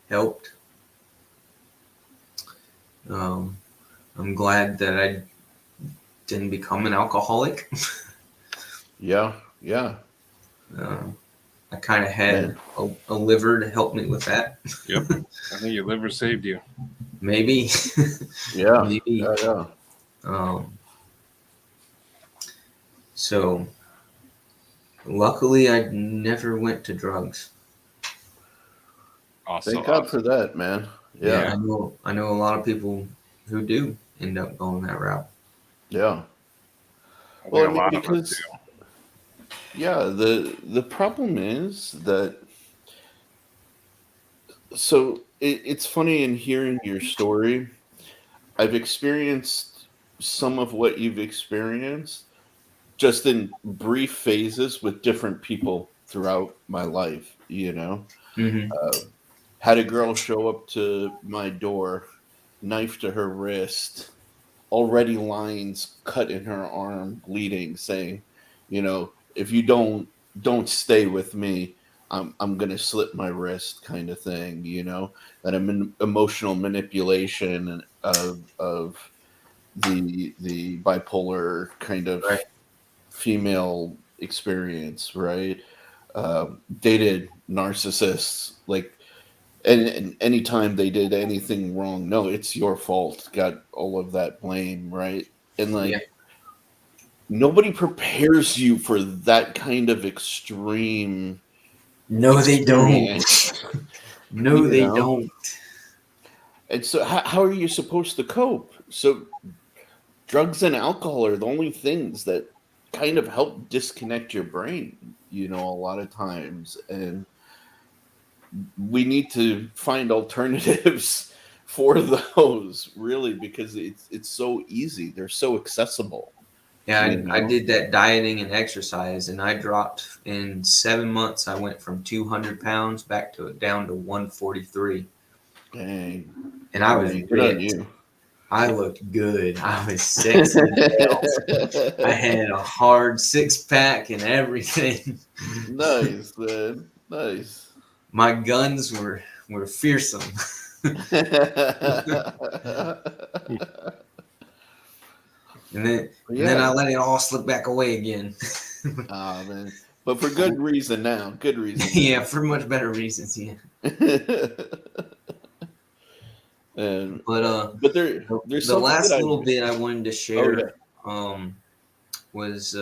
helped. I'm glad that I didn't become an alcoholic. Yeah. I kind of had a liver to help me with that. Yep. I think your liver saved you. Maybe. Yeah. Maybe. Yeah. So luckily I never went to drugs. Also, Thank God for that, man. Yeah. I know a lot of people who do end up going that route. Yeah. Well, I mean, because the problem is that, so it's funny in hearing your story. I've experienced some of what you've experienced just in brief phases with different people throughout my life, Had a girl show up to my door, knife to her wrist, already lines cut in her arm, bleeding, saying, if you don't stay with me, I'm gonna slit my wrist, kind of thing, that emotional manipulation of the bipolar kind of female experience, right? Dated narcissists, like, and anytime they did anything wrong, no, it's your fault, got all of that blame, right? And like, nobody prepares you for that kind of extreme. No, they don't. No, they don't. And so how are you supposed to cope? So drugs and alcohol are the only things that kind of help disconnect your brain, a lot of times. And we need to find alternatives for those, really, because it's so easy. They're so accessible. Yeah, I did that dieting and exercise, and I dropped in 7 months. I went from 200 pounds down to 143. Dang. And I was ripped. I looked good. I was sexy. I had a hard 6-pack and everything. Nice, man. Nice. My guns were fearsome. And then I let it all slip back away again. Man. But for good reason now. Good reason. Yeah, for much better reasons, yeah. But there's the last little bit I wanted to share was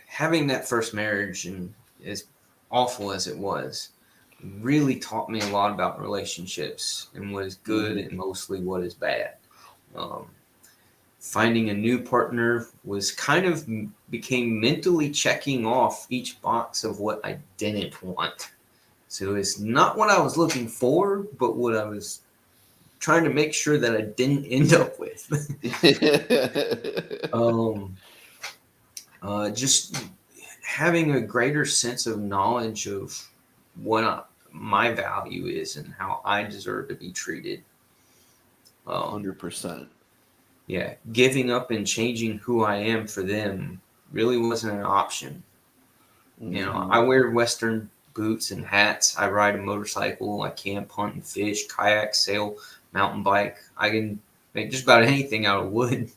having that first marriage, and as awful as it was, really taught me a lot about relationships and what is good and mostly what is bad. Finding a new partner was kind of became mentally checking off each box of what I didn't want. So it's not what I was looking for, but what I was trying to make sure that I didn't end up with. Just having a greater sense of knowledge of what my value is and how I deserve to be treated. 100%. Yeah, giving up and changing who I am for them really wasn't an option. You know, I wear Western boots and hats. I ride a motorcycle. I camp, hunt, and fish, kayak, sail, mountain bike. I can make just about anything out of wood.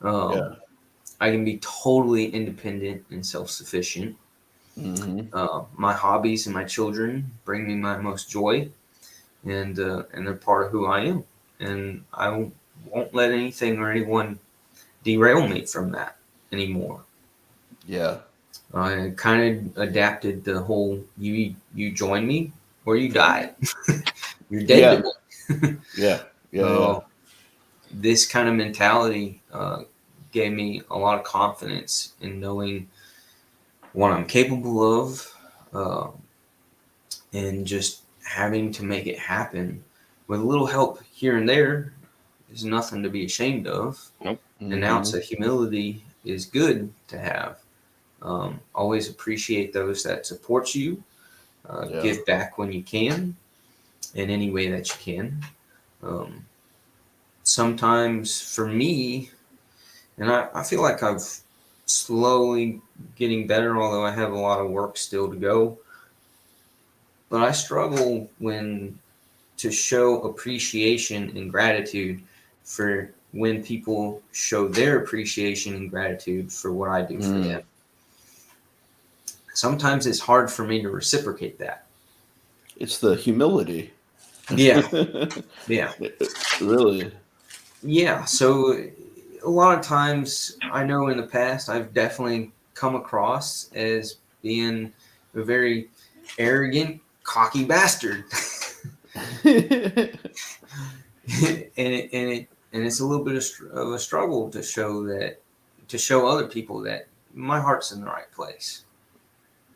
Yeah. I can be totally independent and self-sufficient. My hobbies and my children bring me my most joy, and they're part of who I am. And I won't let anything or anyone derail me from that anymore. Yeah. I kind of adapted the whole you join me or you die. You're dead to me. Yeah. This kind of mentality gave me a lot of confidence in knowing what I'm capable of, and just having to make it happen with a little help here and there is nothing to be ashamed of. Nope. An ounce of humility is good to have. Always appreciate those that support you. Give back when you can, in any way that you can. Sometimes for me, and I feel like I've slowly getting better, although I have a lot of work still to go. But I struggle to show appreciation and gratitude for when people show their appreciation and gratitude for what I do for them. Sometimes it's hard for me to reciprocate that. It's the humility. Yeah. Really. Yeah. So a lot of times I know in the past I've definitely come across as being a very arrogant, cocky bastard. and it's a little bit of a struggle to show other people that my heart's in the right place,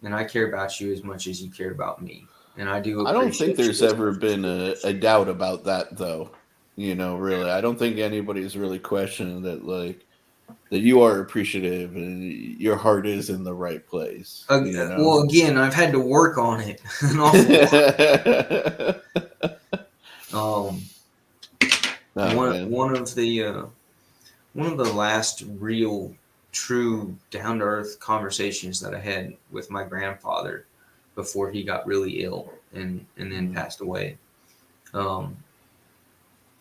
and I care about you as much as you care about me, and I do. I don't think there's you ever been a doubt about that, though. Really, I don't think anybody's really questioning that, like, that you are appreciative and your heart is in the right place. Well, again, I've had to work on it an awful lot. One of the last real, true, down to earth conversations that I had with my grandfather before he got really ill and then passed away.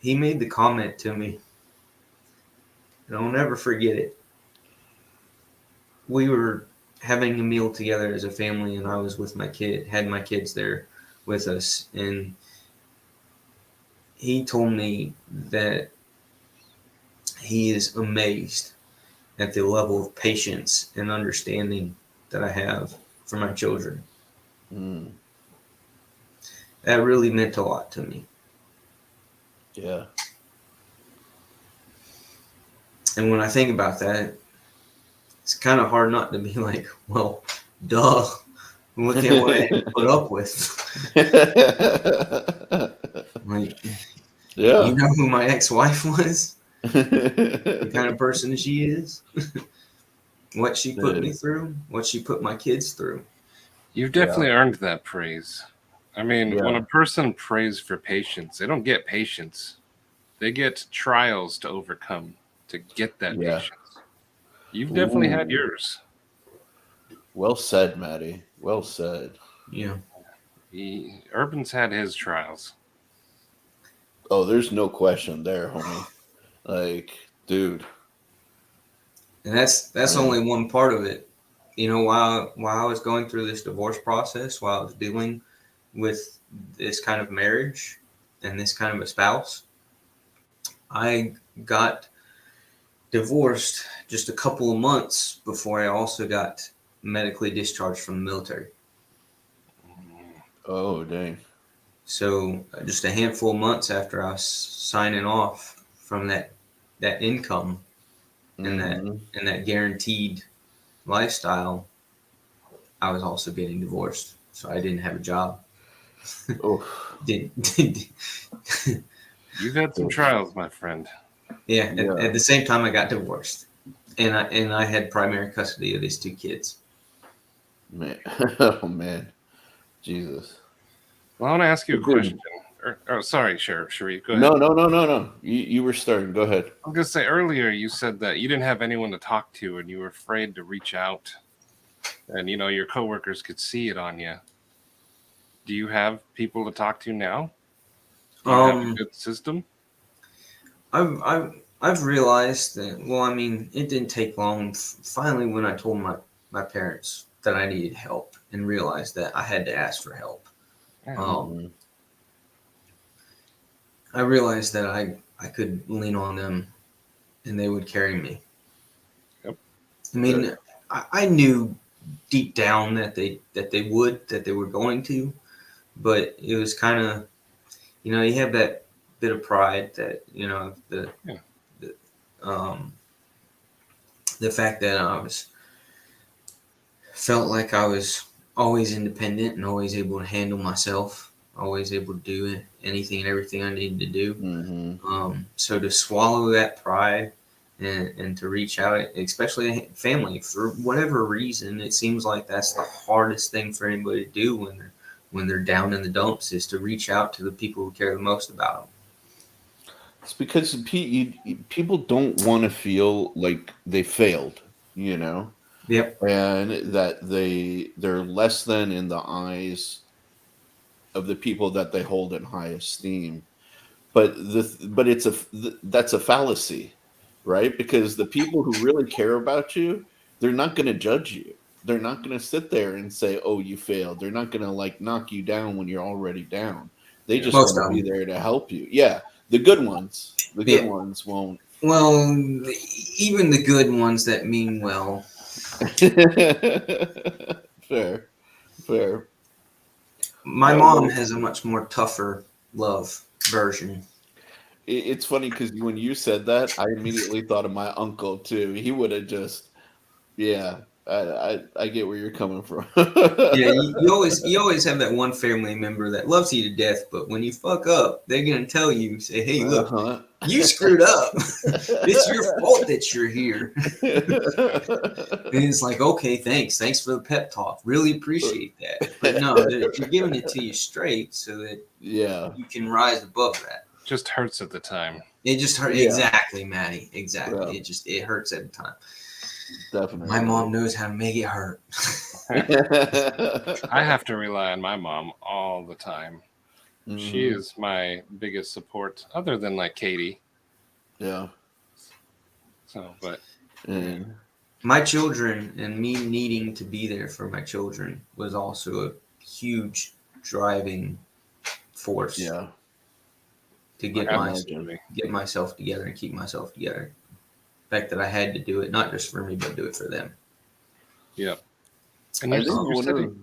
He made the comment to me, and I'll never forget it. We were having a meal together as a family, and I was with had my kids there with us, and he told me that he is amazed at the level of patience and understanding that I have for my children. That really meant a lot to me. Yeah. And when I think about that, it's kind of hard not to be like, well, duh. Look at what I had to put up with. Like, you know who my ex-wife was? The kind of person she is? What she put me through? What she put my kids through? You've definitely earned that praise. I mean, when a person prays for patience, they don't get patience. They get trials to overcome to get that patience. You've definitely had yours. Well said, Maddie. Well said. Yeah. Urban's had his trials. Oh, there's no question there, homie. Like, dude. And that's only one part of it. You know, while I was going through this divorce process, while I was dealing with this kind of marriage and this kind of a spouse, I got divorced just a couple of months before I also got medically discharged from the military. Oh, dang. So just a handful of months after I was signing off from that income and Mm-hmm. that guaranteed lifestyle, I was also getting divorced. So I didn't have a job. Oh, Did You've had some trials, my friend. yeah. yeah, At the same time, I got divorced, and I had primary custody of these two kids. man. Oh, man. Jesus. Well, I want to ask you a But question. dude, Oh, sorry, Sharif. Go no, ahead. no, no, no, no. You were starting. Go ahead. I was gonna say earlier you said that you didn't have anyone to talk to and you were afraid to reach out, and your coworkers could see it on you. Do you have people to talk to now? Do you have a Um, good system? I've realized that. Well, I mean, it didn't take long. Finally, when I told my parents that I needed help and realized that I had to ask for help, Yeah. um, Mm-hmm. I realized that I could lean on them and they would carry me. Yep. I mean, I knew deep down that they were going to, but it was kind of, you have that bit of pride that Yeah. the um the fact that I was felt like I was always independent and always able to handle myself, always able to do anything and everything I needed to do. Mm-hmm. So to swallow that pride and to reach out, especially family, for whatever reason, it seems like that's the hardest thing for anybody to do when they're down in the dumps, is to reach out to the people who care the most about them. It's because people don't want to feel like they failed, you know, Yep. and that they're less than in the eyes of the people that they hold in high esteem. But that's a fallacy, right? Because the people who really care about you, they're not going to judge you. They're not going to sit there and say, "Oh, you failed." They're not going to like knock you down when you're already down. They Yeah. just Most want to of be them. there to help you. Yeah, the good ones. The good Yeah. ones won't. Well, even the good ones that mean well. Fair, fair. My No, mom well, has a much more tougher love version. it's funny because when you said that, I immediately thought of my uncle too. He would have just, yeah. I get where you're coming from. Yeah, you always have that one family member that loves you to death, but when you fuck up, they're gonna tell you, say, "Hey, look, Uh-huh. you screwed up. It's your fault that you're here." And it's like, okay, thanks for the pep talk. Really appreciate that. But no, they're giving it to you straight so that Yeah, you can rise above that. Just hurts at the time. It just hurt. yeah, Exactly, Maddie. Exactly. yeah, It hurts at the time. My definitely. mom knows how to make it hurt. I have to rely on my mom all the time. She Mhm. is my biggest support, other than like Katie. Yeah, So, but yeah, and My children and me needing to be there for my children was also a huge driving force yeah, to I can imagine. absolutely. get myself together and keep myself together. The fact that I had to do it, not just for me, but do it for them. Yep. And I you're, think you're one sitting. of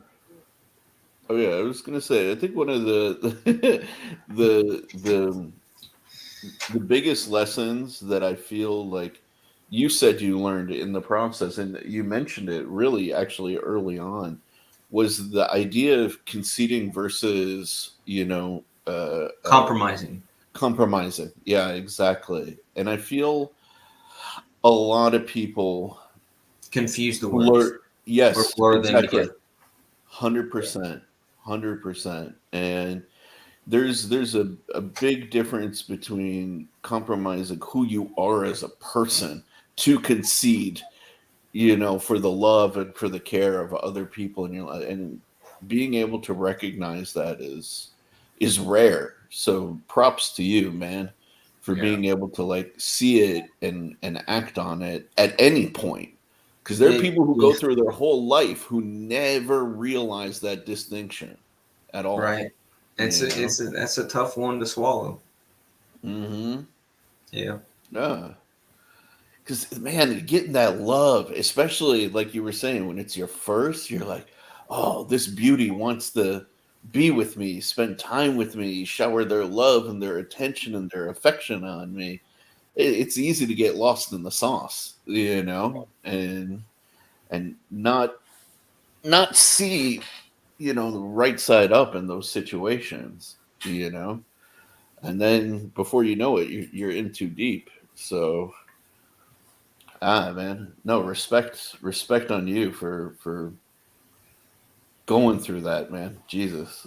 oh yeah, I was gonna say I think one of the the biggest lessons that I feel like you said you learned in the process, and you mentioned it really actually early on, was the idea of conceding versus Compromising, compromising. Yeah, exactly. And I feel a lot of people confuse the words, blur. or Yes, blur them exactly. together. 100%, 100%. And there's a big difference between compromising who you are as a person to concede, for the love and for the care of other people in your life, and being able to recognize that is rare. So props to you, man, for Yeah. being able to like see it and act on it at any point. Because there are It, people who yeah, go through their whole life who never realize that distinction at all. right. You know? That's a tough one to swallow. Mm-hmm. Yeah. Yeah. Because man, getting that love, especially like you were saying, when it's your first, you're like, oh, this beauty wants the be with me, spend time with me, shower their love and their attention and their affection on me. It's easy to get lost in the sauce, and not see, the right side up in those situations, and then before you know it, you're in too deep. So, man, no, respect on you for going through that, man. Jesus.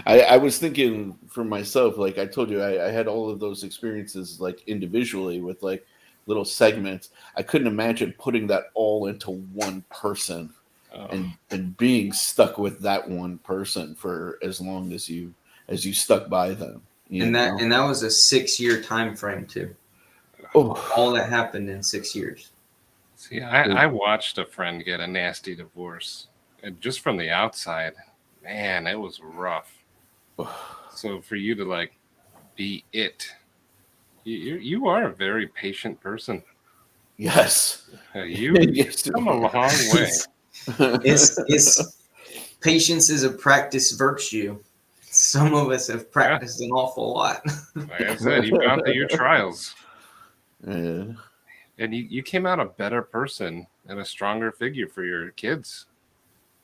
I was thinking for myself, like I told you, I had all of those experiences like individually with like little segments. I couldn't imagine putting that all into one person Oh, and being stuck with that one person for as long as you stuck by them. You And know? that was a 6-year time frame too. Oh, All that happened in 6 years. see, I watched a friend get a nasty divorce, and just from the outside, man, it was rough. So for you to like be it, you are a very patient person. yes. You Yes, you come a are. long way. It's patience is a practice virtue. Some of us have practiced an awful lot. Like I said, you've gone through your trials, Yeah. and you came out a better person and a stronger figure for your kids.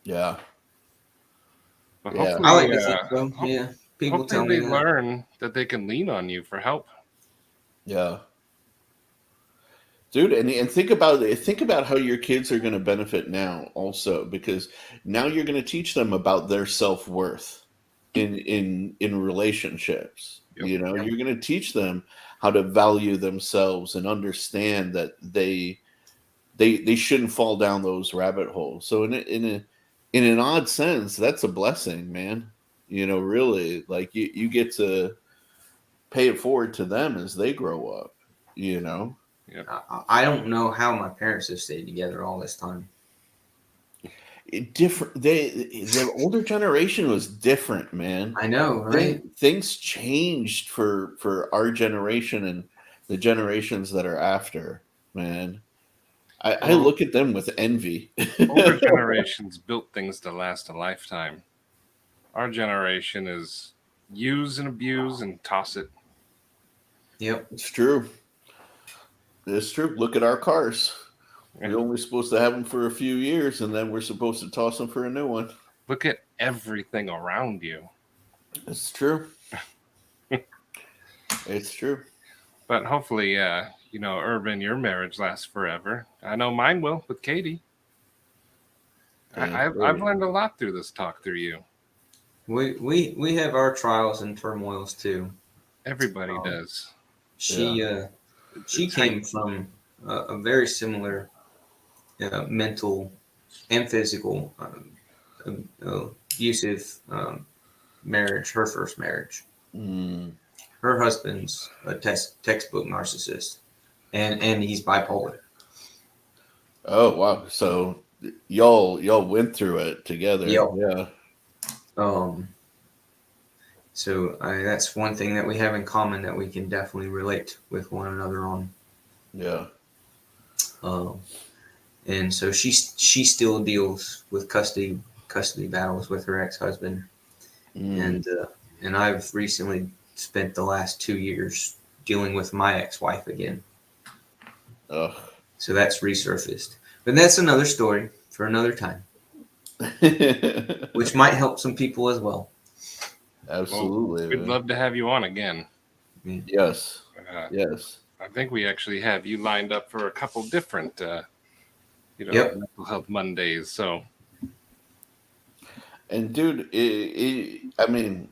Yeah. But Yeah. I like hopefully, to think so. Yeah, people tell hopefully me they that. learn that they can lean on you for help. Yeah. Dude, and think about it. Think about how your kids are going to benefit now, also, because now you're going to teach them about their self worth in relationships. Yep. Yep. You're going to teach them how to value themselves and understand that they shouldn't fall down those rabbit holes. So in an odd sense, that's a blessing, man. Really, like you get to pay it forward to them as they grow up. You know. Yep. I don't know how my parents have stayed together all this time. Different. The older generation was different, man. I know, right? Things changed for our generation and the generations that are after, man. I Well, look at them with envy. older generations built things to last a lifetime. Our generation is use and abuse and toss it. Yep. It's true. It's true. Look at our cars. We're only supposed to have them for a few years, and then we're supposed to toss them for a new one. Look at everything around you. It's true. It's true. But hopefully, Urban, your marriage lasts forever. I know mine will with Katie. I've learned a lot through this talk through you. We have our trials and turmoils too. Everybody does. She came from a very similar mental and physical abusive marriage. Her first marriage. Mm. Her husband's a textbook narcissist, and he's bipolar. Oh wow! So y'all went through it together. Yep. Yeah. So that's one thing that we have in common that we can definitely relate with one another on. Yeah. And so she still deals with custody battles with her ex-husband, Mm. and I've recently spent the last 2 years dealing with my ex-wife again. Ugh. So that's resurfaced, but that's another story for another time, which might help some people as well. Absolutely. Well, we'd love to have you on again. Yes. Uh, Yes. I think we actually have you lined up for a couple different, Yep. mental health Mondays. So, And dude, I mean,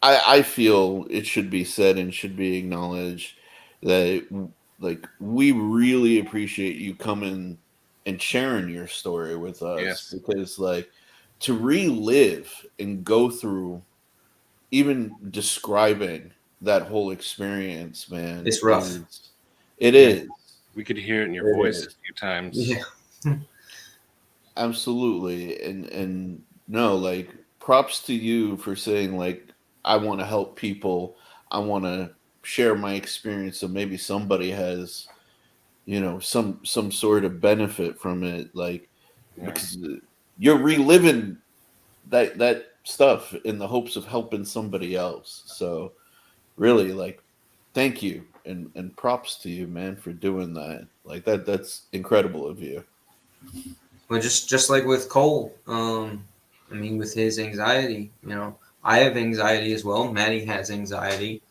I feel it should be said and should be acknowledged that like we really appreciate you coming and sharing your story with us, yes, because like to relive and go through even describing that whole experience, man, It's rough. It Yeah. is. we could hear it in your It voice is. a few times. Yeah. Absolutely. And no, like props to you for saying like I want to help people. I want to share my experience so maybe somebody has, some sort of benefit from it, like Yeah. because you're reliving that stuff in the hopes of helping somebody else. So really, like, thank you and props to you, man, for doing that. Like that's incredible of you. Well, just like with Cole, I mean, with his anxiety, I have anxiety as well. Maddie has anxiety.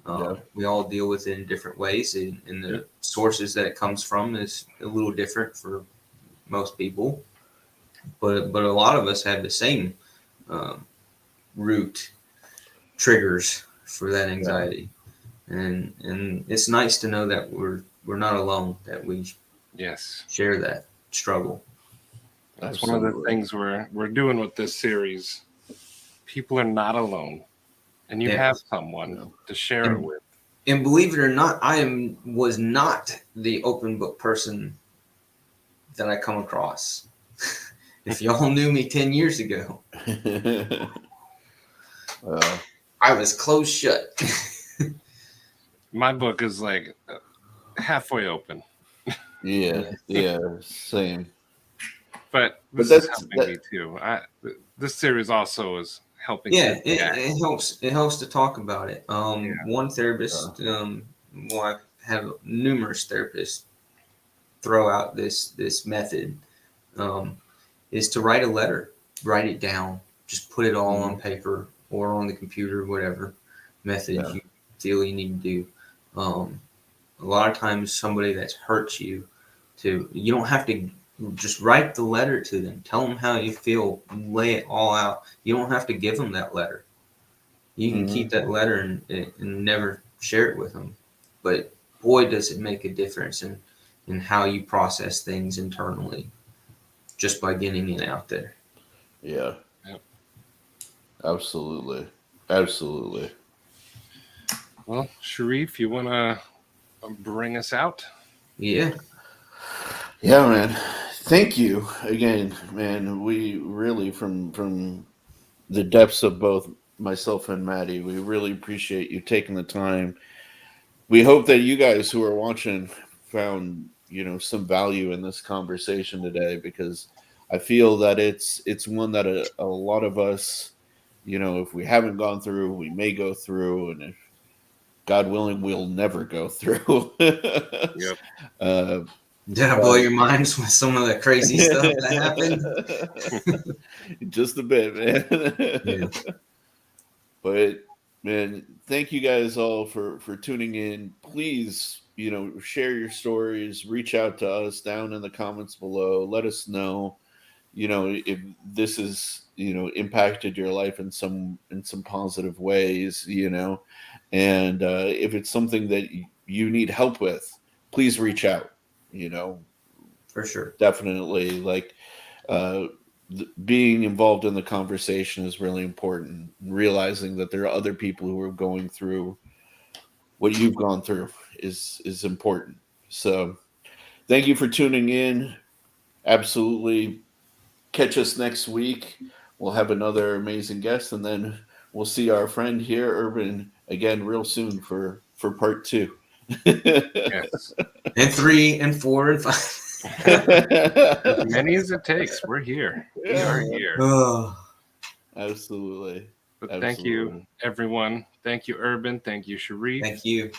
Yeah. We all deal with it in different ways, and the sources that it comes from is a little different for most people. But a lot of us have the same um, root triggers for that anxiety, and it's nice to know that we're not alone. That we Yes. share that struggle. That's Absolutely. one of the things we're doing with this series. People are not alone, and you Yeah. have someone to share it with. And believe it or not, was not the open book person that I come across. If y'all knew me 10 years ago, Well, I was closed shut. My book is like halfway open, yeah, same. but But this is that's helping that. me too. This series also is helping Yeah, me it, react. it helps. It helps to talk about it. Yeah. One therapist, well, I have numerous therapists throw out this method, um, is to write a letter, write it down, just put it all on paper or on the computer, whatever method you feel you need to do. A lot of times, somebody that's hurt you, you don't have to just write the letter to them. Tell them how you feel. Lay it all out. You don't have to give them that letter. You can keep that letter and never share it with them. But boy, does it make a difference in how you process things internally just by getting it out there. Yeah, Yep. absolutely. Well, Sharif, you want to bring us out? Yeah. Yeah, man. Thank you again, man. We really, from the depths of both myself and Maddie, we really appreciate you taking the time. We hope that you guys who are watching found some value in this conversation today, because I feel that it's one that a lot of us, if we haven't gone through, we may go through, and if God willing, we'll never go through. Yep. Did I blow your minds with some of the crazy stuff that happened? Just a bit, man. Yeah. But man, thank you guys all for tuning in. Please, share your stories, reach out to us down in the comments below. Let us know, if this is, impacted your life in some positive ways, and if it's something that you need help with, please reach out, For sure. definitely. Like, uh, being involved in the conversation is really important. Realizing that there are other people who are going through what you've gone through is important. So, thank you for tuning in. Absolutely. Catch us next week. We'll have another amazing guest, and then we'll see our friend here, Urban, again real soon for part 2. Yes. And 3 and 4 and 5. As many as it takes. We're here. We are here. Oh, Absolutely. But thank you, Absolutely. everyone. Thank you, Urban. Thank you, Sharif. thank you.